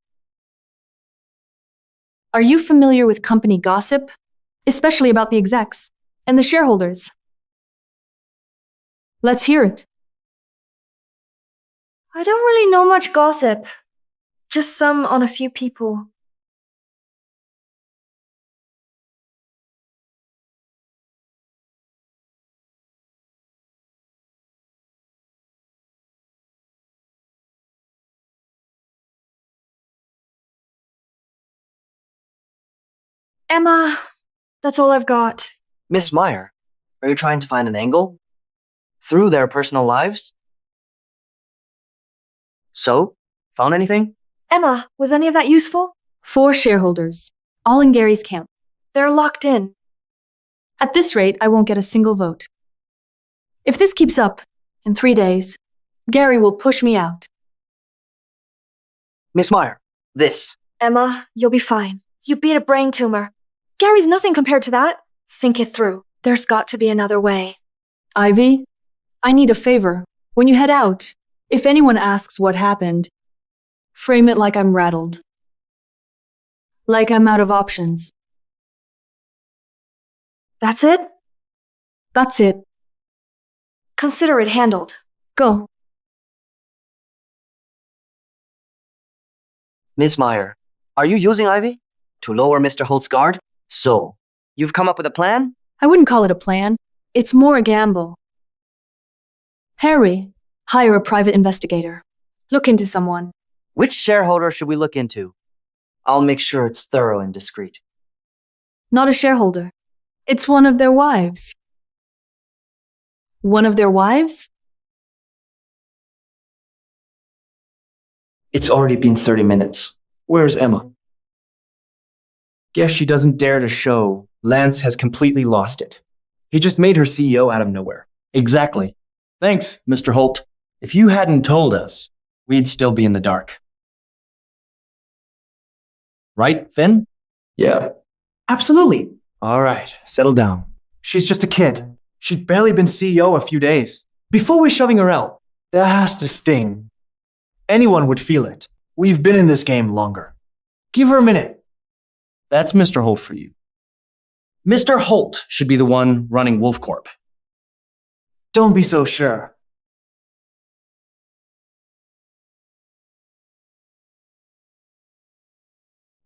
Are you familiar with company gossip? Especially about the execs and the shareholders. Let's hear it. I don't really know much gossip. Just some on a few people. Emma, that's all I've got. Miss Meyer, are you trying to find an angle? Through their personal lives? So, found anything? Emma, was any of that useful? 4 shareholders, all in Gary's camp. They're locked in. At this rate, I won't get a single vote. If this keeps up, in 3 days, Gary will push me out. Miss Meyer, this. Emma, you'll be fine. You beat a brain tumor. Gary's nothing compared to that. Think it through. There's got to be another way. Ivy, I need a favor. When you head out, if anyone asks what happened, frame it like I'm rattled. Like I'm out of options. That's it? That's it. Consider it handled. Go. Miss Meyer, are you using Ivy to lower Mr. Holt's guard? So, you've come up with a plan? I wouldn't call it a plan. It's more a gamble. Harry, hire a private investigator. Look into someone. Which shareholder should we look into? I'll make sure it's thorough and discreet. Not a shareholder. It's one of their wives. One of their wives? It's already been 30 minutes. Where's Emma? Guess she doesn't dare to show. Lance has completely lost it. He just made her CEO out of nowhere. Exactly. Thanks, Mr. Holt. If you hadn't told us, we'd still be in the dark. Right, Finn? Yeah. Absolutely. All right, settle down. She's just a kid. She'd barely been CEO a few days. Before we're shoving her out, that has to sting. Anyone would feel it. We've been in this game longer. Give her a minute. That's Mr. Holt for you. Mr. Holt should be the one running Wolf Corp. Don't be so sure.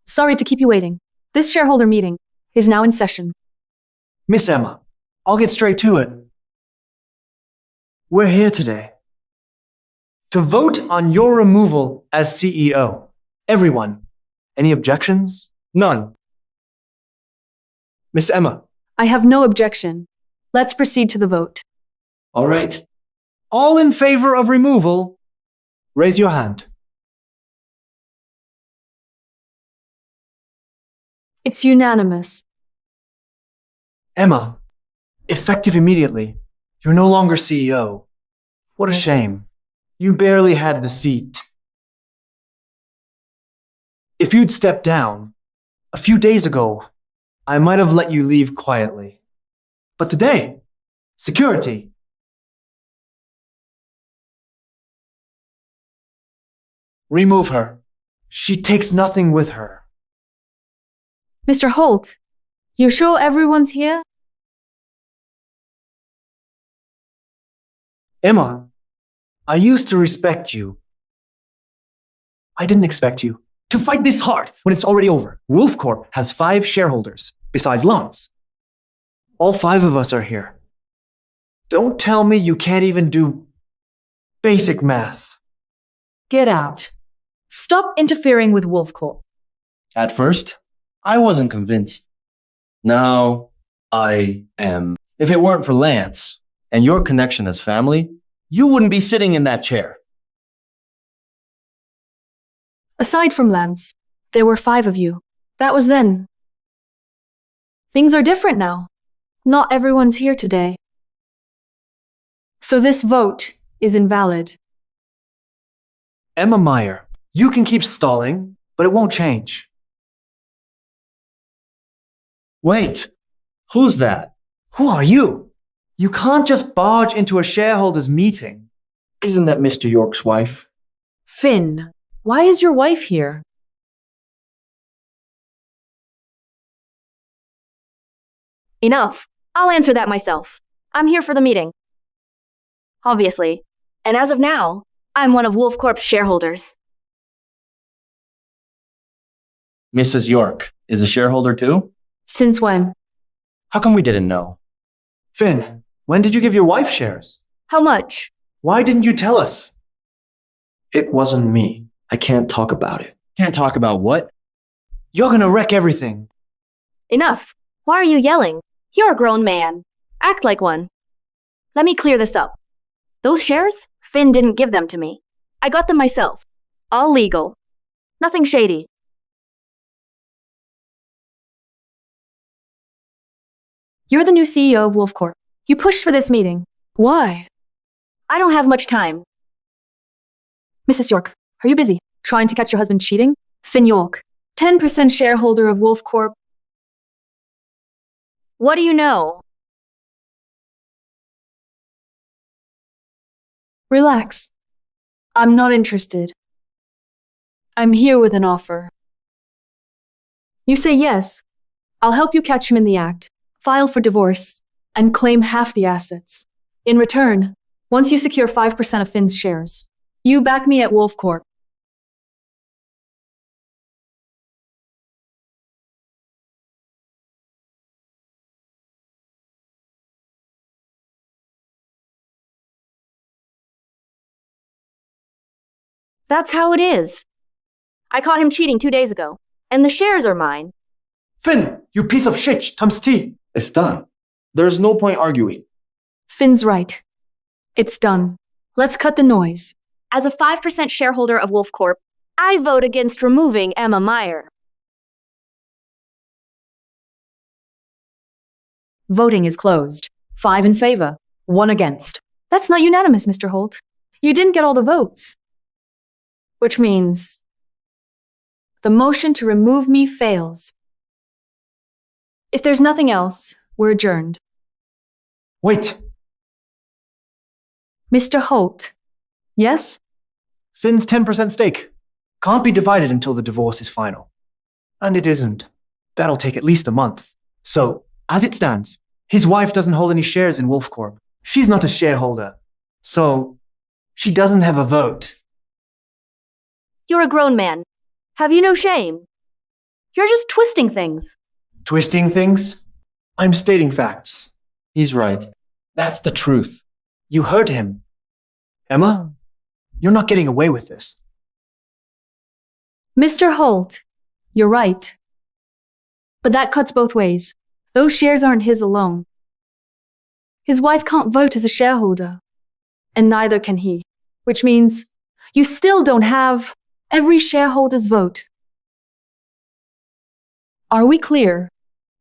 Sorry to keep you waiting. This shareholder meeting is now in session. Miss Emma, I'll get straight to it. We're here today to vote on your removal as CEO. Everyone. Any objections? None. Miss Emma. I have no objection. Let's proceed to the vote. All right. All in favor of removal, raise your hand. It's unanimous. Emma, effective immediately. You're no longer CEO. What a shame. You barely had the seat. If you'd stepped down, a few days ago, I might have let you leave quietly. But today, security. Remove her. She takes nothing with her. Mr. Holt, you sure everyone's here? Emma, I used to respect you. I didn't expect you to fight this hard when it's already over. Wolf Corp has 5 shareholders, besides Lance. All 5 of us are here. Don't tell me you can't even do basic math. Get out. Stop interfering with Wolf Corp. At first, I wasn't convinced. Now, I am. If it weren't for Lance and your connection as family, you wouldn't be sitting in that chair. Aside from Lance, there were 5 of you. That was then. Things are different now. Not everyone's here today. So this vote is invalid. Emma Meyer, you can keep stalling, but it won't change. Wait, who's that? Who are you? You can't just barge into a shareholders' meeting. Isn't that Mr. York's wife? Finn, why is your wife here? Enough. I'll answer that myself. I'm here for the meeting. Obviously. And as of now, I'm one of Wolf Corp's shareholders. Mrs. York is a shareholder too? Since when? How come we didn't know? Finn, when did you give your wife shares? How much? Why didn't you tell us? It wasn't me. I can't talk about it. Can't talk about what? You're gonna wreck everything. Enough. Why are you yelling? You're a grown man. Act like one. Let me clear this up. Those shares? Finn didn't give them to me. I got them myself. All legal. Nothing shady. You're the new CEO of Wolf Corp. You pushed for this meeting. Why? I don't have much time. Mrs. York, are you busy? Trying to catch your husband cheating? Finn York, 10% shareholder of Wolf Corp. What do you know? Relax. I'm not interested. I'm here with an offer. You say yes. I'll help you catch him in the act, file for divorce, and claim half the assets. In return, once you secure 5% of Finn's shares, you back me at Wolf Corp. That's how it is. I caught him cheating 2 days ago, and the shares are mine. Finn, you piece of shit, Tom's tea. It's done. There's no point arguing. Finn's right. It's done. Let's cut the noise. As a 5% shareholder of Wolf Corp, I vote against removing Emma Meyer. Voting is closed. 5 in favor, 1 against. That's not unanimous, Mr. Holt. You didn't get all the votes. Which means the motion to remove me fails. If there's nothing else, we're adjourned. Wait, Mr. Holt. Yes? Finn's 10% stake can't be divided until the divorce is final. And it isn't. That'll take at least a month. So, as it stands, his wife doesn't hold any shares in Wolf Corp. She's not a shareholder. So, she doesn't have a vote. You're a grown man. Have you no shame? You're just twisting things. Twisting things? I'm stating facts. He's right. That's the truth. You heard him. Emma, you're not getting away with this. Mr. Holt, you're right. But that cuts both ways. Those shares aren't his alone. His wife can't vote as a shareholder. And neither can he. Which means you still don't have every shareholder's vote. Are we clear,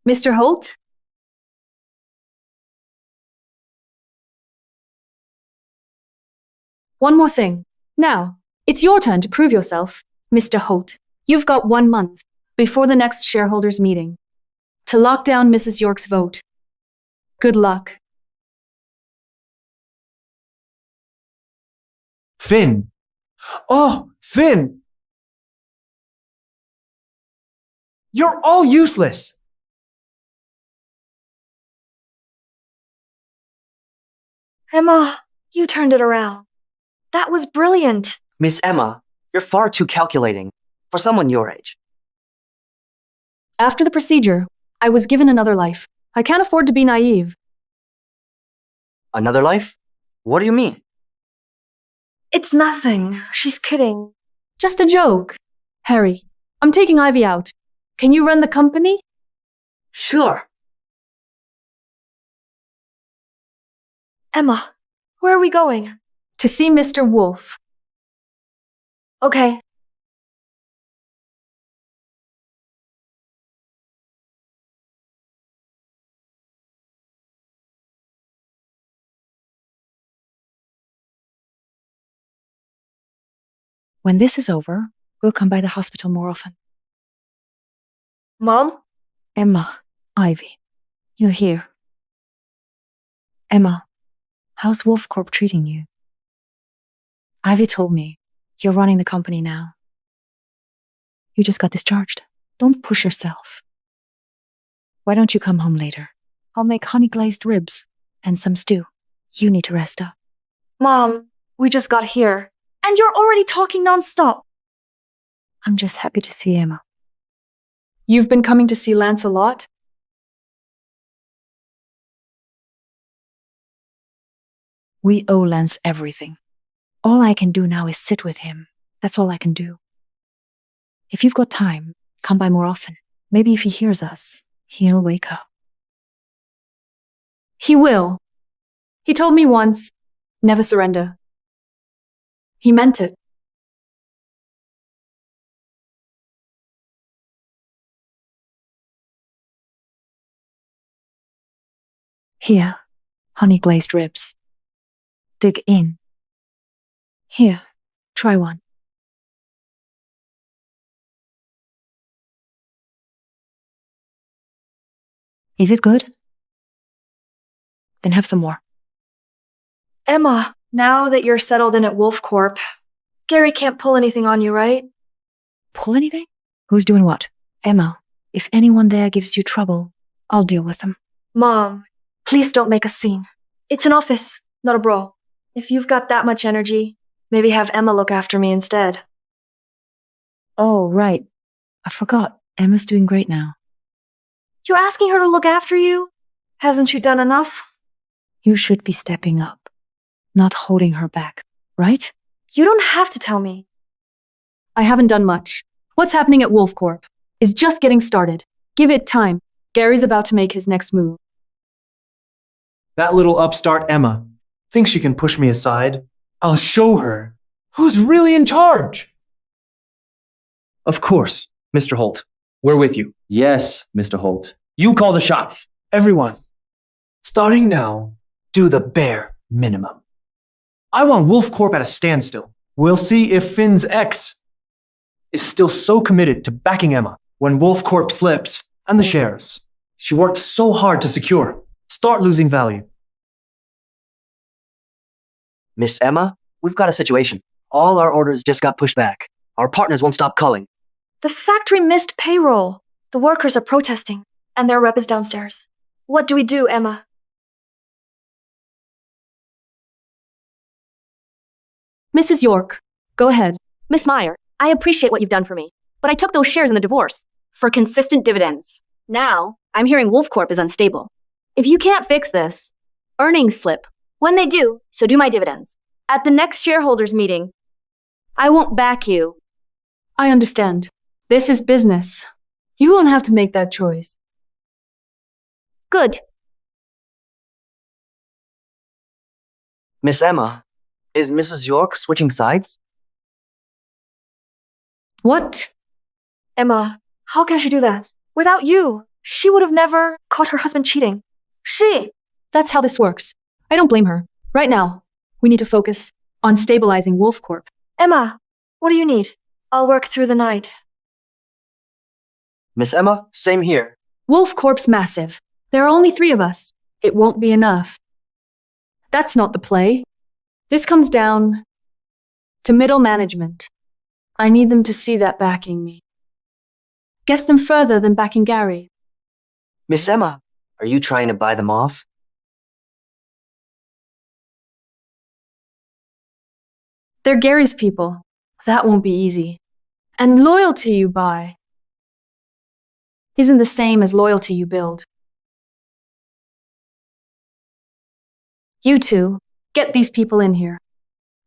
Mr. Holt? One more thing. Now, it's your turn to prove yourself, Mr. Holt. You've got 1 month before the next shareholders' meeting to lock down Mrs. York's vote. Good luck. Finn! Oh, Finn! You're all useless! Emma, you turned it around. That was brilliant. Miss Emma, you're far too calculating for someone your age. After the procedure, I was given another life. I can't afford to be naive. Another life? What do you mean? It's nothing. She's kidding. Just a joke. Harry, I'm taking Ivy out. Can you run the company? Sure. Emma, where are we going? To see Mr. Wolf. Okay. When this is over, we'll come by the hospital more often. Mom? Emma, Ivy, you're here. Emma, how's Wolf Corp treating you? Ivy told me you're running the company now. You just got discharged. Don't push yourself. Why don't you come home later? I'll make honey glazed ribs and some stew. You need to rest up. Mom, we just got here. And you're already talking nonstop. I'm just happy to see Emma. You've been coming to see Lance a lot? We owe Lance everything. All I can do now is sit with him. That's all I can do. If you've got time, come by more often. Maybe if he hears us, he'll wake up. He will. He told me once, never surrender. He meant it. Here, honey glazed ribs. Dig in. Here, try one. Is it good? Then have some more. Emma, now that you're settled in at Wolf Corp, Gary can't pull anything on you, right? Pull anything? Who's doing what? Emma, if anyone there gives you trouble, I'll deal with them. Mom, please don't make a scene. It's an office, not a brawl. If you've got that much energy, maybe have Emma look after me instead. Oh, right. I forgot. Emma's doing great now. You're asking her to look after you? Hasn't she done enough? You should be stepping up, not holding her back, right? You don't have to tell me. I haven't done much. What's happening at Wolf Corp is just getting started. Give it time. Gary's about to make his next move. That little upstart Emma thinks she can push me aside. I'll show her who's really in charge. Of course, Mr. Holt. We're with you. Yes, Mr. Holt. You call the shots. Everyone, starting now, do the bare minimum. I want Wolf Corp at a standstill. We'll see if Finn's ex is still so committed to backing Emma when Wolf Corp slips and the shares she worked so hard to secure start losing value. Miss Emma, we've got a situation. All our orders just got pushed back. Our partners won't stop calling. The factory missed payroll. The workers are protesting, and their rep is downstairs. What do we do, Emma? Mrs. York, go ahead. Miss Meyer, I appreciate what you've done for me, but I took those shares in the divorce for consistent dividends. Now, I'm hearing Wolf Corp is unstable. If you can't fix this, earnings slip. When they do, so do my dividends. At the next shareholders meeting, I won't back you. I understand. This is business. You won't have to make that choice. Good. Miss Emma, is Mrs. York switching sides? What? Emma, how can she do that? Without you, she would have never caught her husband cheating. That's how this works. I don't blame her. Right now, we need to focus on stabilizing Wolf Corp. Emma, what do you need? I'll work through the night. Miss Emma, same here. Wolf Corp's massive. There are only 3 of us. It won't be enough. That's not the play. This comes down to middle management. I need them to see that backing me. Guess them further than backing Gary. Miss Emma, are you trying to buy them off? They're Gary's people. That won't be easy. And loyalty you buy isn't the same as loyalty you build. You two, get these people in here.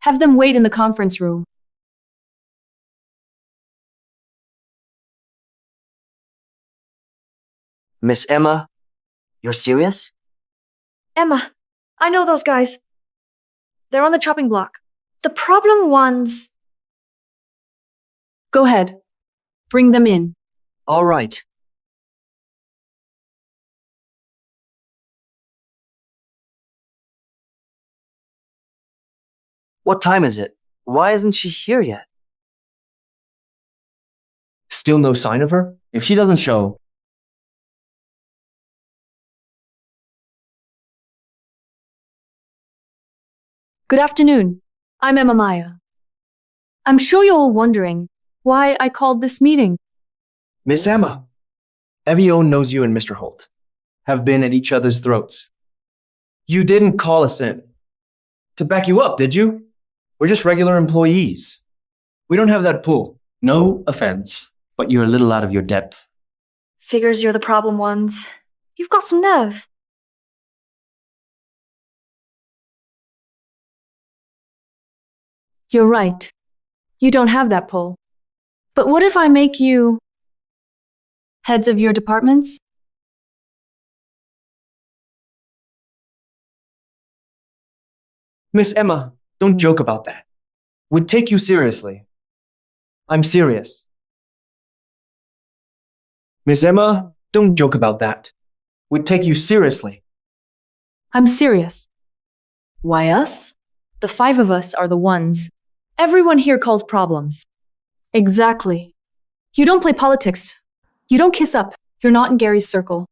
Have them wait in the conference room. Miss Emma, you're serious? Emma, I know those guys. They're on the chopping block. The problem ones. Go ahead. Bring them in. All right. What time is it? Why isn't she here yet? Still no sign of her? If she doesn't show, Good afternoon. I'm Emma Maya. I'm sure you're all wondering why I called this meeting. Miss Emma, everyone knows you and Mr. Holt have been at each other's throats. You didn't call us in to back you up, did you? We're just regular employees. We don't have that pull. No offense, but you're a little out of your depth. Figures you're the problem ones. You've got some nerve. You're right. You don't have that pull. But what if I make you heads of your departments? Miss Emma, don't joke about that. We'd take you seriously. I'm serious. Miss Emma, don't joke about that. We'd take you seriously. I'm serious. Why us? The 5 of us are the ones everyone here calls problems. Exactly. You don't play politics. You don't kiss up. You're not in Gary's circle.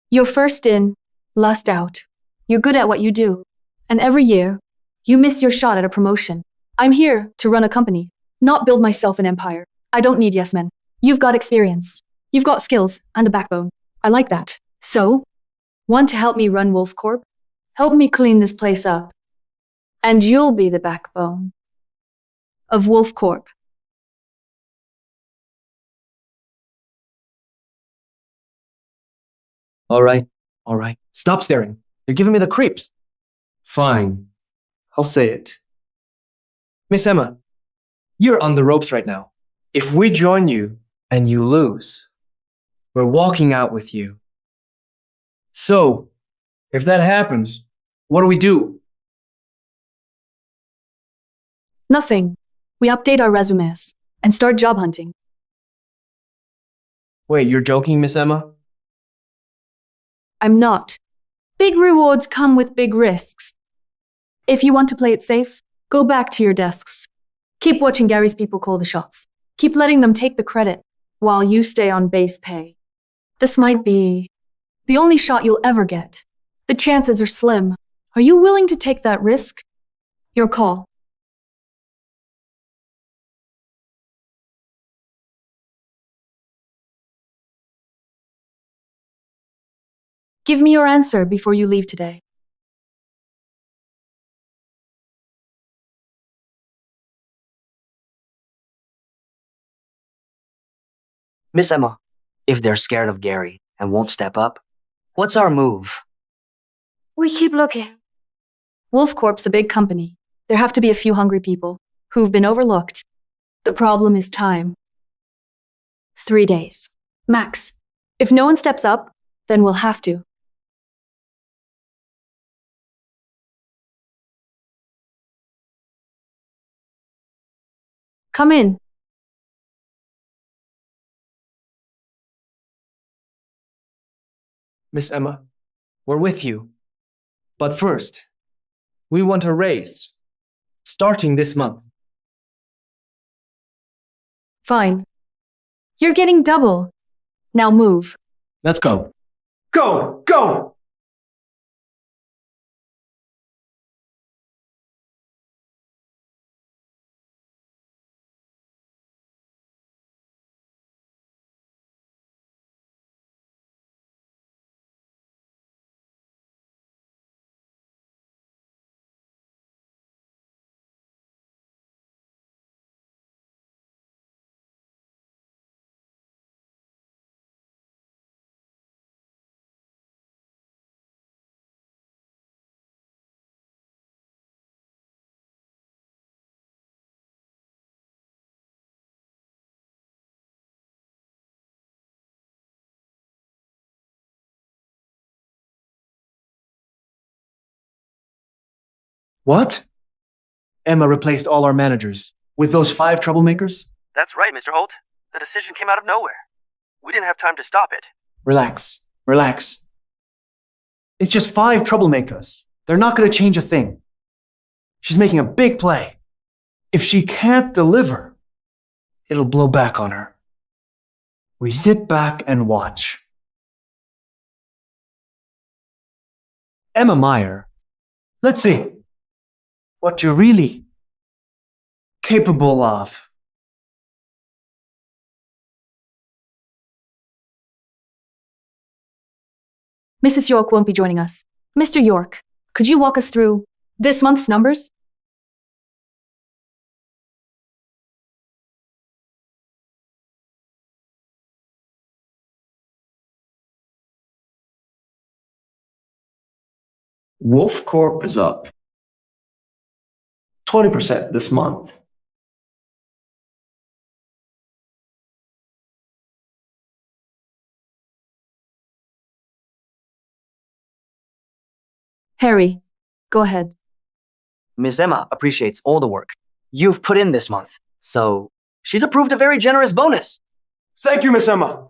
You're first in, last out. You're good at what you do. And every year, you miss your shot at a promotion. I'm here to run a company, not build myself an empire. I don't need yes men. You've got experience. You've got skills and a backbone. I like that. So, want to help me run Wolf Corp? Help me clean this place up. And you'll be the backbone of Wolf Corp. All right. Stop staring. You're giving me the creeps. Fine. I'll say it. Miss Emma, you're on the ropes right now. If we join you and you lose, we're walking out with you. So, if that happens, what do we do? Nothing. We update our resumes and start job hunting. Wait, you're joking, Miss Emma? I'm not. Big rewards come with big risks. If you want to play it safe, go back to your desks. Keep watching Gary's people call the shots. Keep letting them take the credit while you stay on base pay. This might be the only shot you'll ever get. The chances are slim. Are you willing to take that risk? Your call. Give me your answer before you leave today. Miss Emma, if they're scared of Gary and won't step up, what's our move? We keep looking. Wolf Corp's a big company. There have to be a few hungry people who've been overlooked. The problem is time. 3 days. Max. If no one steps up, then we'll have to. Come in. Miss Emma, we're with you. But first, we want a raise. Starting this month. Fine. You're getting double. Now move. Let's go. Go! Go! What? Emma replaced all our managers with those 5 troublemakers? That's right, Mr. Holt. The decision came out of nowhere. We didn't have time to stop it. Relax. It's just 5 troublemakers. They're not going to change a thing. She's making a big play. If she can't deliver, it'll blow back on her. We sit back and watch. Emma Meyer, let's see what you're really capable of. Mrs. York won't be joining us. Mr. York, could you walk us through this month's numbers? Wolf Corp is up 20% this month. Harry, go ahead. Miss Emma appreciates all the work you've put in this month, so she's approved a very generous bonus. Thank you, Miss Emma.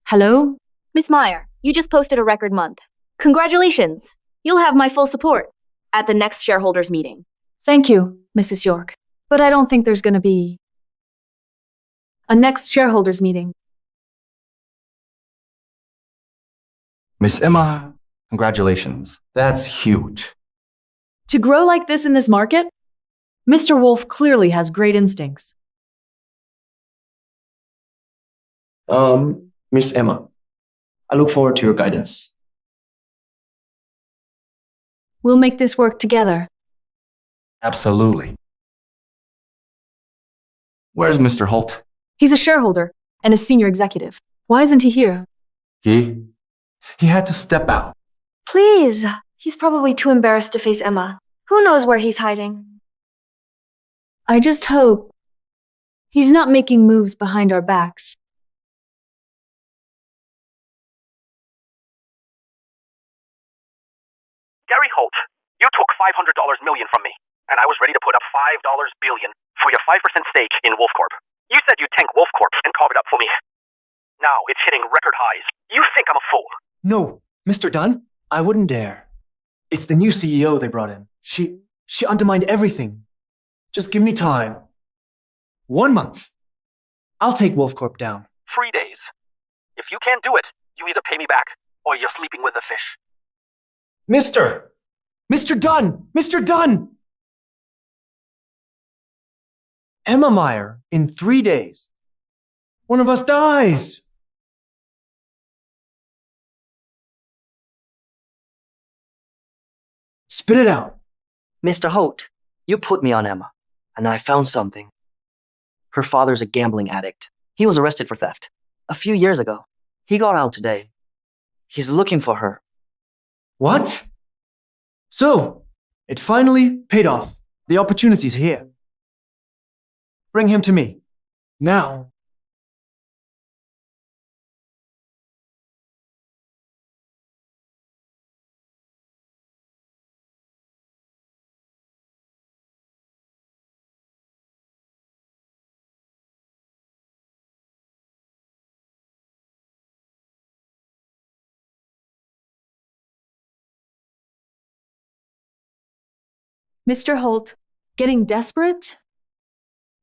Hello? Miss Meyer, you just posted a record month. Congratulations! You'll have my full support at the next shareholders meeting. Thank you, Mrs. York. But I don't think there's gonna be a next shareholders meeting. Miss Emma, congratulations. That's huge. To grow like this in this market? Mr. Wolf clearly has great instincts. Miss Emma, I look forward to your guidance. We'll make this work together. Absolutely. Where's Mr. Holt? He's a shareholder and a senior executive. Why isn't he here? He had to step out. Please. He's probably too embarrassed to face Emma. Who knows where he's hiding? I just hope he's not making moves behind our backs. Gary Holt, you took $500 million from me, and I was ready to put up $5 billion for your 5% stake in Wolf Corp. You said you'd tank Wolf Corp and carve it up for me. Now it's hitting record highs. You think I'm a fool? No, Mr. Dunn, I wouldn't dare. It's the new CEO they brought in. She undermined everything. Just give me time. 1 month. I'll take Wolf Corp down. 3 days. If you can't do it, you either pay me back, or you're sleeping with the fish. Mr. Dunn! Mr. Dunn! Emma Meyer, in 3 days. One of us dies! Spit it out. Mr. Holt, you put me on Emma, and I found something. Her father's a gambling addict. He was arrested for theft a few years ago. He got out today. He's looking for her. What? So, it finally paid off. The opportunity's here. Bring him to me. Now. Mr. Holt, getting desperate?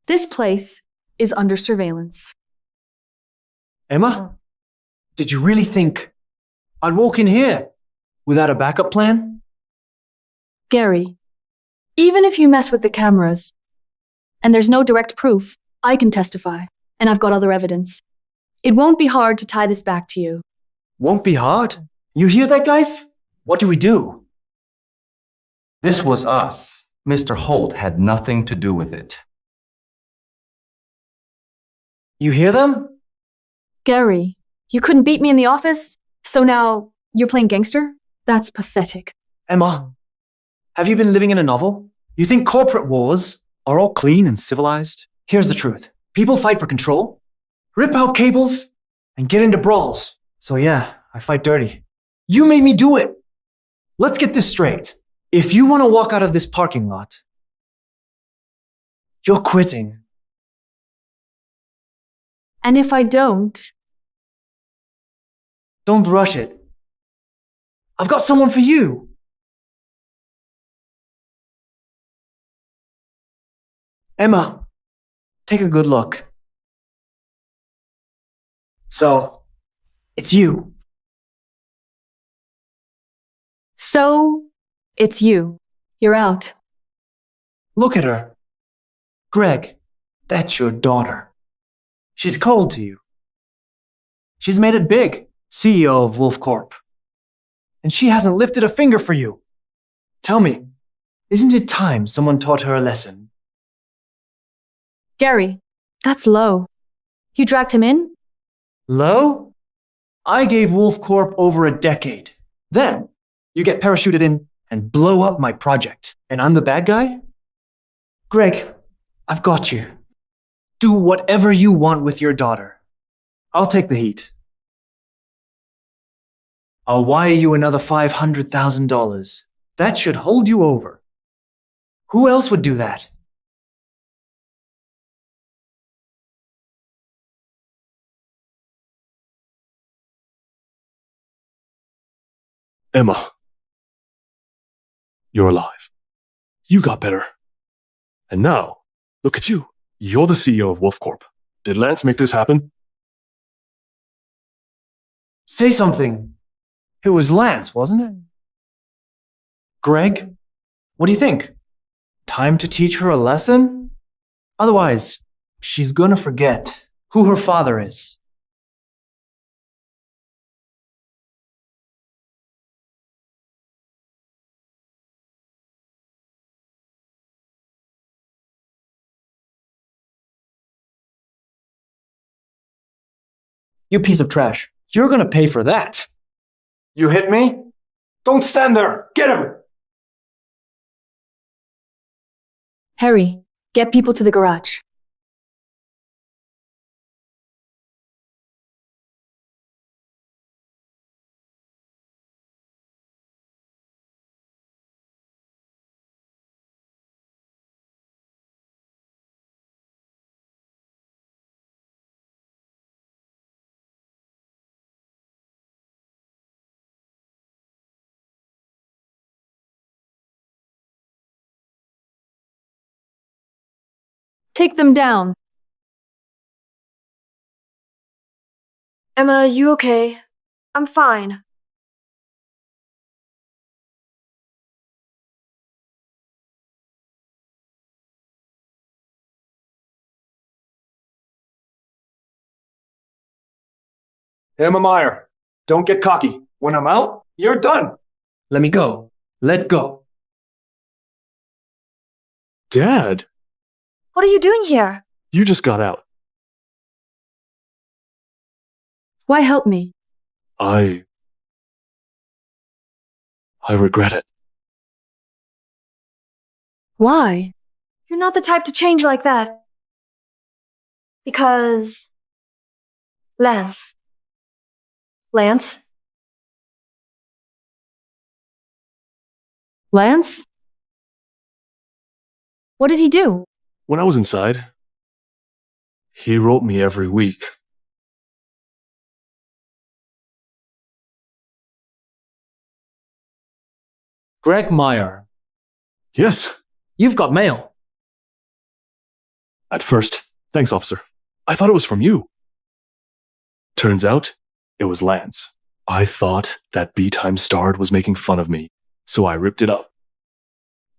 This place is under surveillance. Emma? Did you really think I'd walk in here without a backup plan? Gary, even if you mess with the cameras and there's no direct proof, I can testify, and I've got other evidence. It won't be hard to tie this back to you. Won't be hard. You hear that, guys? What do we do? This was us. Mr. Holt had nothing to do with it. You hear them? Gary, you couldn't beat me in the office, so now you're playing gangster? That's pathetic. Emma, have you been living in a novel? You think corporate wars are all clean and civilized? Here's the truth. People fight for control, rip out cables, and get into brawls. So yeah, I fight dirty. You made me do it. Let's get this straight. If you want to walk out of this parking lot, you're quitting. And if I don't rush it. I've got someone for you. Emma, take a good look. So, it's you. So, it's you. You're out. Look at her. Greg, that's your daughter. She's cold to you. She's made it big, CEO of Wolf Corp. And she hasn't lifted a finger for you. Tell me, isn't it time someone taught her a lesson? Gary, that's low. You dragged him in? Low? I gave Wolf Corp over a decade. Then, you get parachuted in and blow up my project. And I'm the bad guy? Greg, I've got you. Do whatever you want with your daughter. I'll take the heat. I'll wire you another $500,000. That should hold you over. Who else would do that? Emma. You're alive. You got better. And now, look at you. You're the CEO of Wolf Corp. Did Lance make this happen? Say something. It was Lance, wasn't it? Greg, what do you think? Time to teach her a lesson? Otherwise, she's gonna forget who her father is. You piece of trash. You're gonna pay for that. You hit me? Don't stand there! Get him! Harry, get people to the garage. Take them down. Emma, you okay? I'm fine. Emma Meyer, don't get cocky. When I'm out, you're done. Let me go. Let go. Dad, What are you doing here? you just got out. Why help me? I regret it. Why? You're not the type to change like that. Because... Lance. Lance? Lance? What did he do? When I was inside, he wrote me every week. Greg Meyer, Yes, you've got mail. at first. Thanks, officer. I thought it was from you. Turns out, it was Lance. I thought that B-Time Starred was making fun of me, so I ripped it up.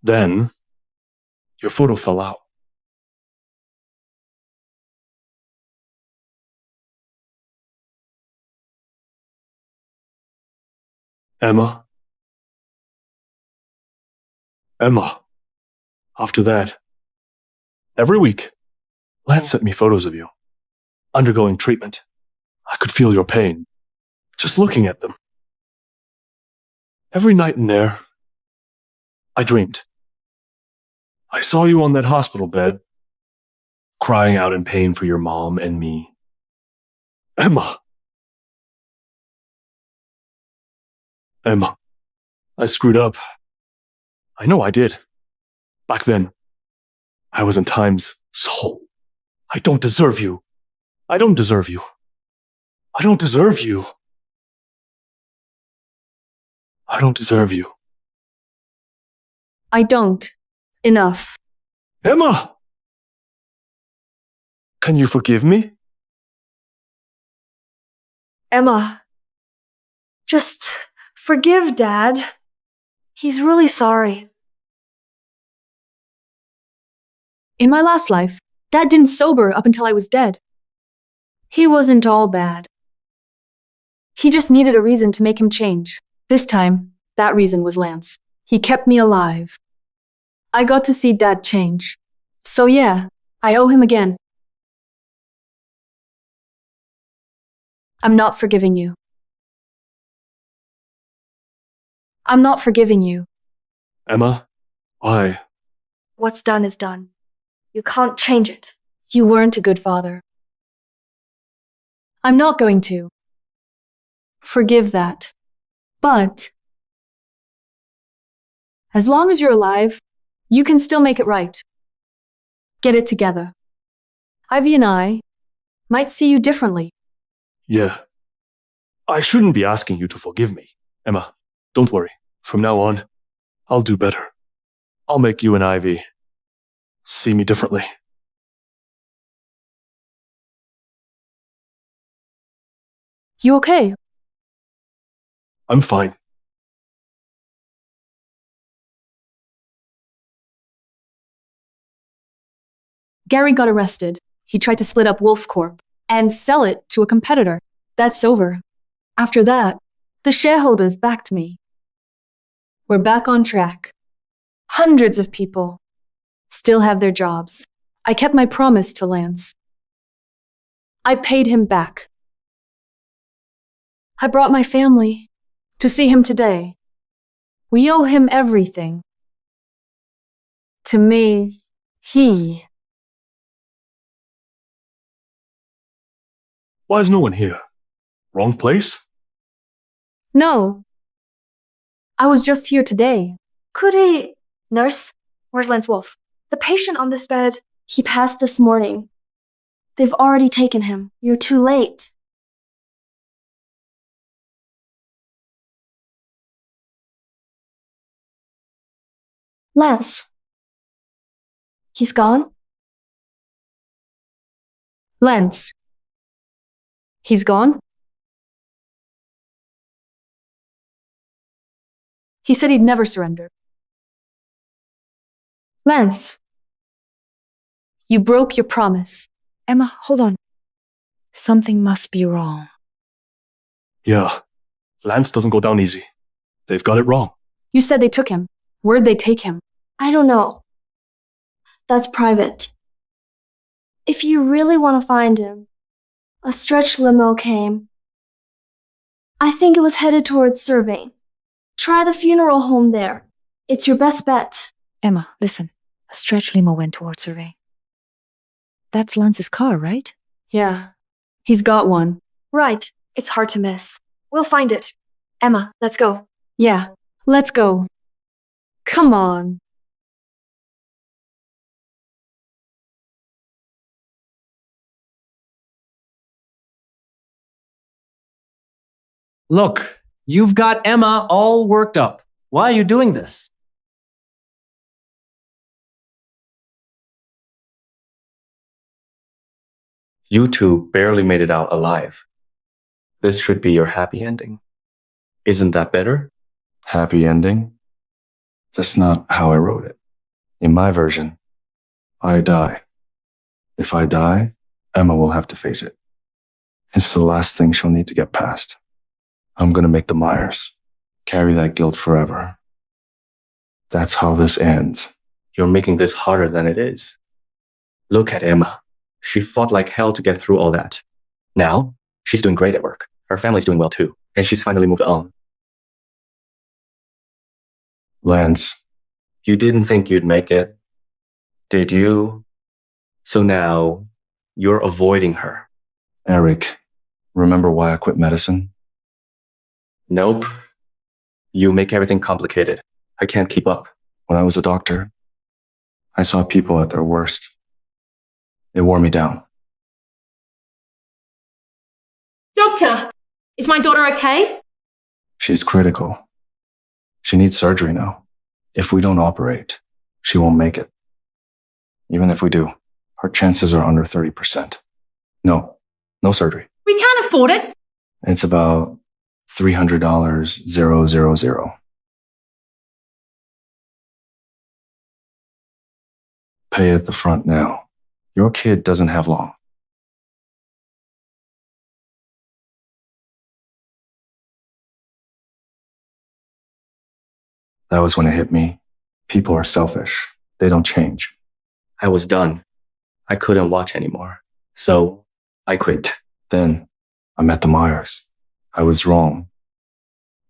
Then, your photo fell out. Emma. After that, every week, Lance sent me photos of you, undergoing treatment. I could feel your pain, just looking at them. Every night in there, I dreamed. I saw you on that hospital bed, crying out in pain for your mom and me. Emma, I screwed up. I know I did. Back then, I was in Time's soul. I don't deserve you. I don't deserve you. I don't deserve you. I don't deserve you. I don't. Enough. Emma! Can you forgive me? Emma. Just forgive Dad. He's really sorry. In my last life, Dad didn't sober up until I was dead. He wasn't all bad. He just needed a reason to make him change. This time, that reason was Lance. He kept me alive. I got to see Dad change. So yeah, I owe him again. I'm not forgiving you. I'm not forgiving you. Emma, I... What's done is done. You can't change it. You weren't a good father. I'm not going to. Forgive that. But as long as you're alive, you can still make it right. Get it together. Ivy and I might see you differently. Yeah. I shouldn't be asking you to forgive me, Emma. Don't worry. From now on, I'll do better. I'll make you and Ivy see me differently. You okay? I'm fine. Gary got arrested. He tried to split up Wolf Corp and sell it to a competitor. That's over. After that, the shareholders backed me. We're back on track. Hundreds of people still have their jobs. I kept my promise to Lance. I paid him back. I brought my family to see him today. We owe him everything. To me, he. Why is no one here? Wrong place? No. I was just here today. Could he... Nurse? Where's Lance Wolf? The patient on this bed. He passed this morning. They've already taken him. You're too late. Lance. He's gone? Lance. He's gone? He said he'd never surrender. Lance. You broke your promise. Emma, hold on. Something must be wrong. Yeah. Lance doesn't go down easy. They've got it wrong. You said they took him. Where'd they take him? I don't know. That's private. If you really want to find him, a stretch limo came. I think it was headed towards Survey. Try the funeral home there. It's your best bet. Emma, listen. A stretch limo went towards Survey. That's Lance's car, right? Yeah. He's got one. Right. It's hard to miss. We'll find it. Emma, let's go. Yeah. Let's go. Come on. Look, you've got Emma all worked up. Why are you doing this? You two barely made it out alive. This should be your happy ending. Isn't that better? Happy ending? That's not how I wrote it. In my version, I die. If I die, Emma will have to face it. It's the last thing she'll need to get past. I'm gonna make the Myers carry that guilt forever. That's how this ends. You're making this harder than it is. Look at Emma. She fought like hell to get through all that. Now, she's doing great at work. Her family's doing well too. And she's finally moved on. Lance, You didn't think you'd make it, did you? So now, you're avoiding her. Eric, remember why I quit medicine? Nope. You make everything complicated. I can't keep up. When I was a doctor, I saw people at their worst. It wore me down. Doctor, is my daughter okay? She's critical. She needs surgery now. If we don't operate, she won't make it. Even if we do, her chances are under 30%. No surgery. We can't afford it. It's about $300,000. Pay at the front now. Your kid doesn't have long. That was when it hit me. People are selfish. They don't change. I was done. I couldn't watch anymore. So, I quit. Then, I met the Myers. I was wrong.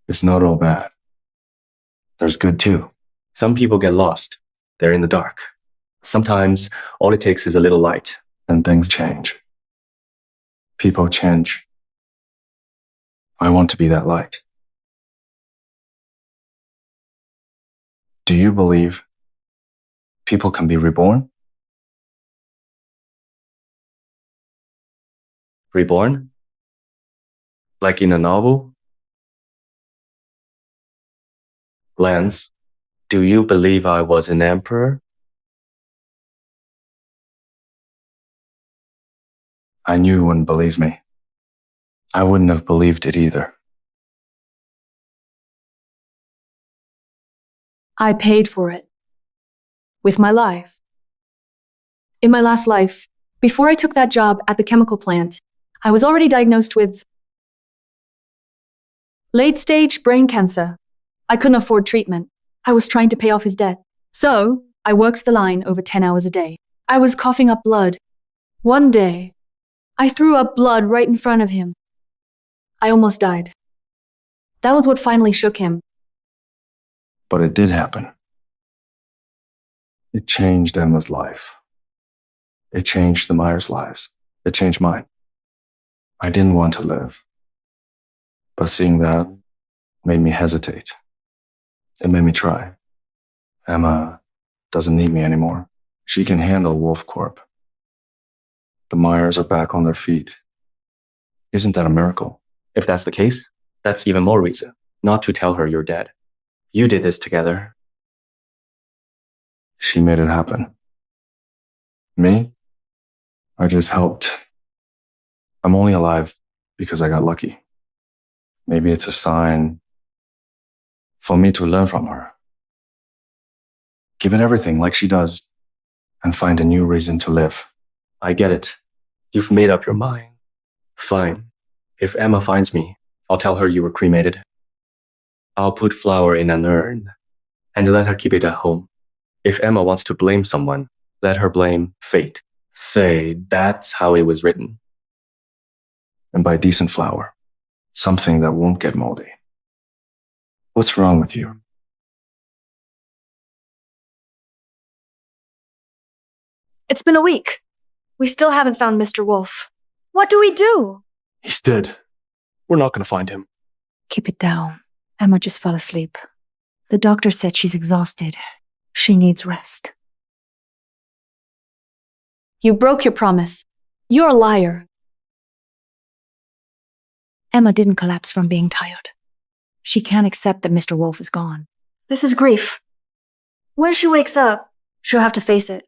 It's not all bad. There's good too. Some people get lost. They're in the dark. Sometimes, all it takes is a little light. And things change. People change. I want to be that light. Do you believe people can be reborn? Reborn? Like in a novel? Lance, do you believe I was an emperor? I knew you wouldn't believe me. I wouldn't have believed it either. I paid for it. With my life. In my last life, before I took that job at the chemical plant, I was already diagnosed with late-stage brain cancer. I couldn't afford treatment. I was trying to pay off his debt. So, I worked the line over 10 hours a day. I was coughing up blood. One day, I threw up blood right in front of him. I almost died. That was what finally shook him. But it did happen. It changed Emma's life. It changed the Myers' lives. It changed mine. I didn't want to live. But seeing that made me hesitate. It made me try. Emma doesn't need me anymore. She can handle Wolf Corp. The Myers are back on their feet. Isn't that a miracle? If that's the case, that's even more reason not to tell her you're dead. You did this together. She made it happen. Me? I just helped. I'm only alive because I got lucky. Maybe it's a sign for me to learn from her. Give it everything like she does and find a new reason to live. I get it. You've made up your mind. Fine. If Emma finds me, I'll tell her you were cremated. I'll put flour in an urn and let her keep it at home. If Emma wants to blame someone, let her blame fate. Say that's how it was written. And buy decent flour. Something that won't get moldy. What's wrong with you? It's been a week. We still haven't found Mr. Wolf. What do we do? He's dead. We're not going to find him. Keep it down. Emma just fell asleep. The doctor said she's exhausted. She needs rest. You broke your promise. You're a liar. Emma didn't collapse from being tired. She can't accept that Mr. Wolf is gone. This is grief. When she wakes up, she'll have to face it.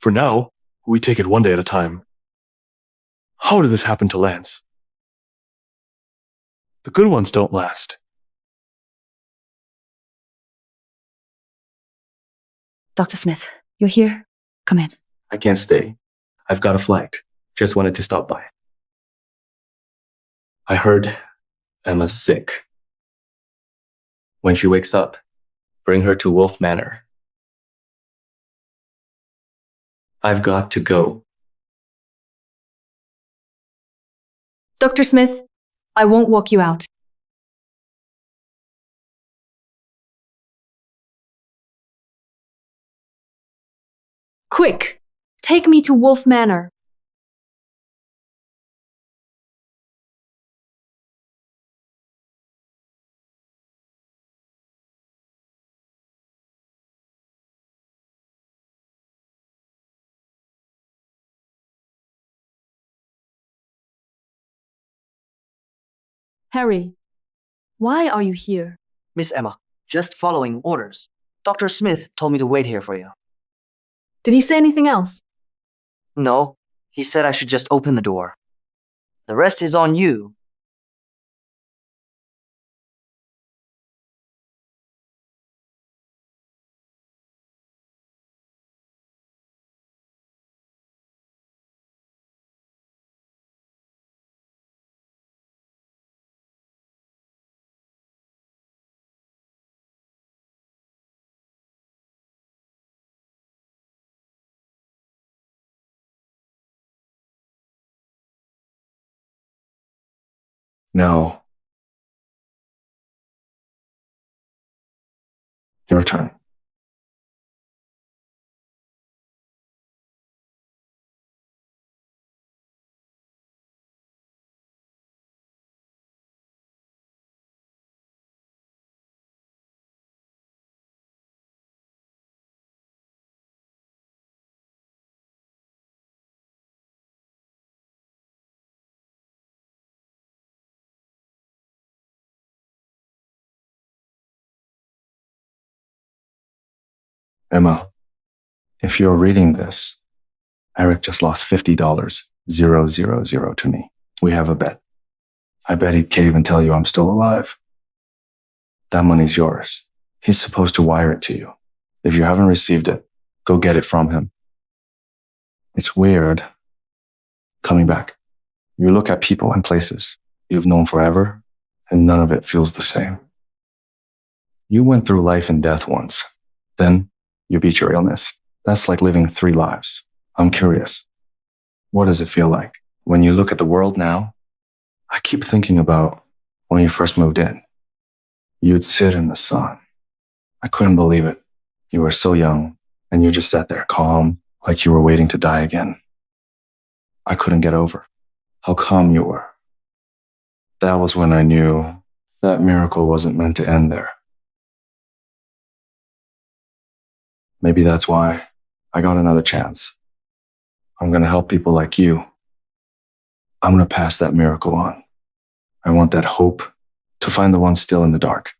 For now, we take it one day at a time. How did this happen to Lance? The good ones don't last. Dr. Smith, you're here? Come in. I can't stay. I've got a flight. Just wanted to stop by. I heard Emma's sick. When she wakes up, bring her to Wolf Manor. I've got to go. Dr. Smith, I won't walk you out. Quick, take me to Wolf Manor. Harry, why are you here? Miss Emma, just following orders. Dr. Smith told me to wait here for you. Did he say anything else? No, he said I should just open the door. The rest is on you. No. Your turn. Emma, if you're reading this, Eric just lost $50, 000 to me. We have a bet. I bet he'd cave and tell you I'm still alive. That money's yours. He's supposed to wire it to you. If you haven't received it, go get it from him. It's weird coming back. You look at people and places you've known forever, and none of it feels the same. You went through life and death once. Then you beat your illness. That's like living 3 lives. I'm curious. What does it feel like? When you look at the world now, I keep thinking about when you first moved in. You'd sit in the sun. I couldn't believe it. You were so young, and you just sat there calm, like you were waiting to die again. I couldn't get over how calm you were. That was when I knew that miracle wasn't meant to end there. Maybe that's why I got another chance. I'm going to help people like you. I'm going to pass that miracle on. I want that hope to find the one still in the dark.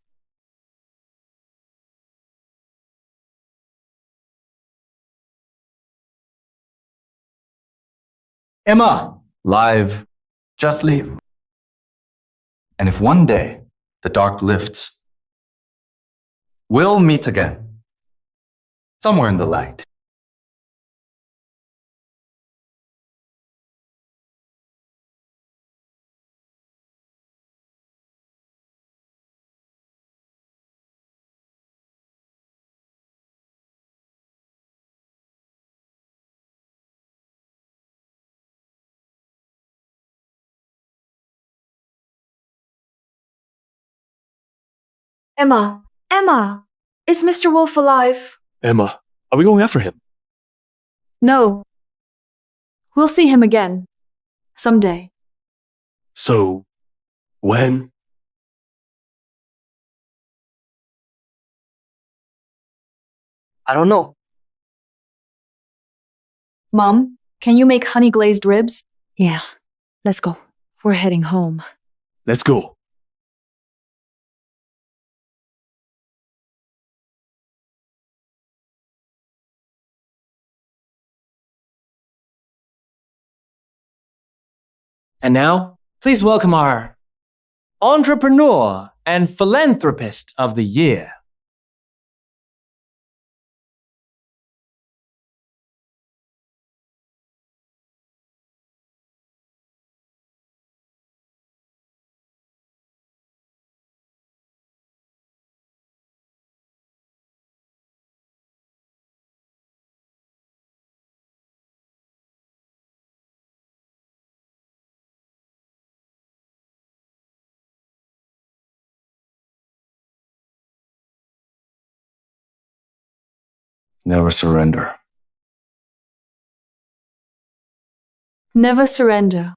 Emma, live, just leave. And if one day the dark lifts, we'll meet again, somewhere in the light. Emma! Emma! Is Mr. Wolf alive? Emma, are we going after him? No. We'll see him again. Someday. So, when? I don't know. Mom, can you make honey glazed ribs? Yeah, let's go. We're heading home. Let's go. And now, please welcome our entrepreneur and philanthropist of the year. Never surrender. Never surrender.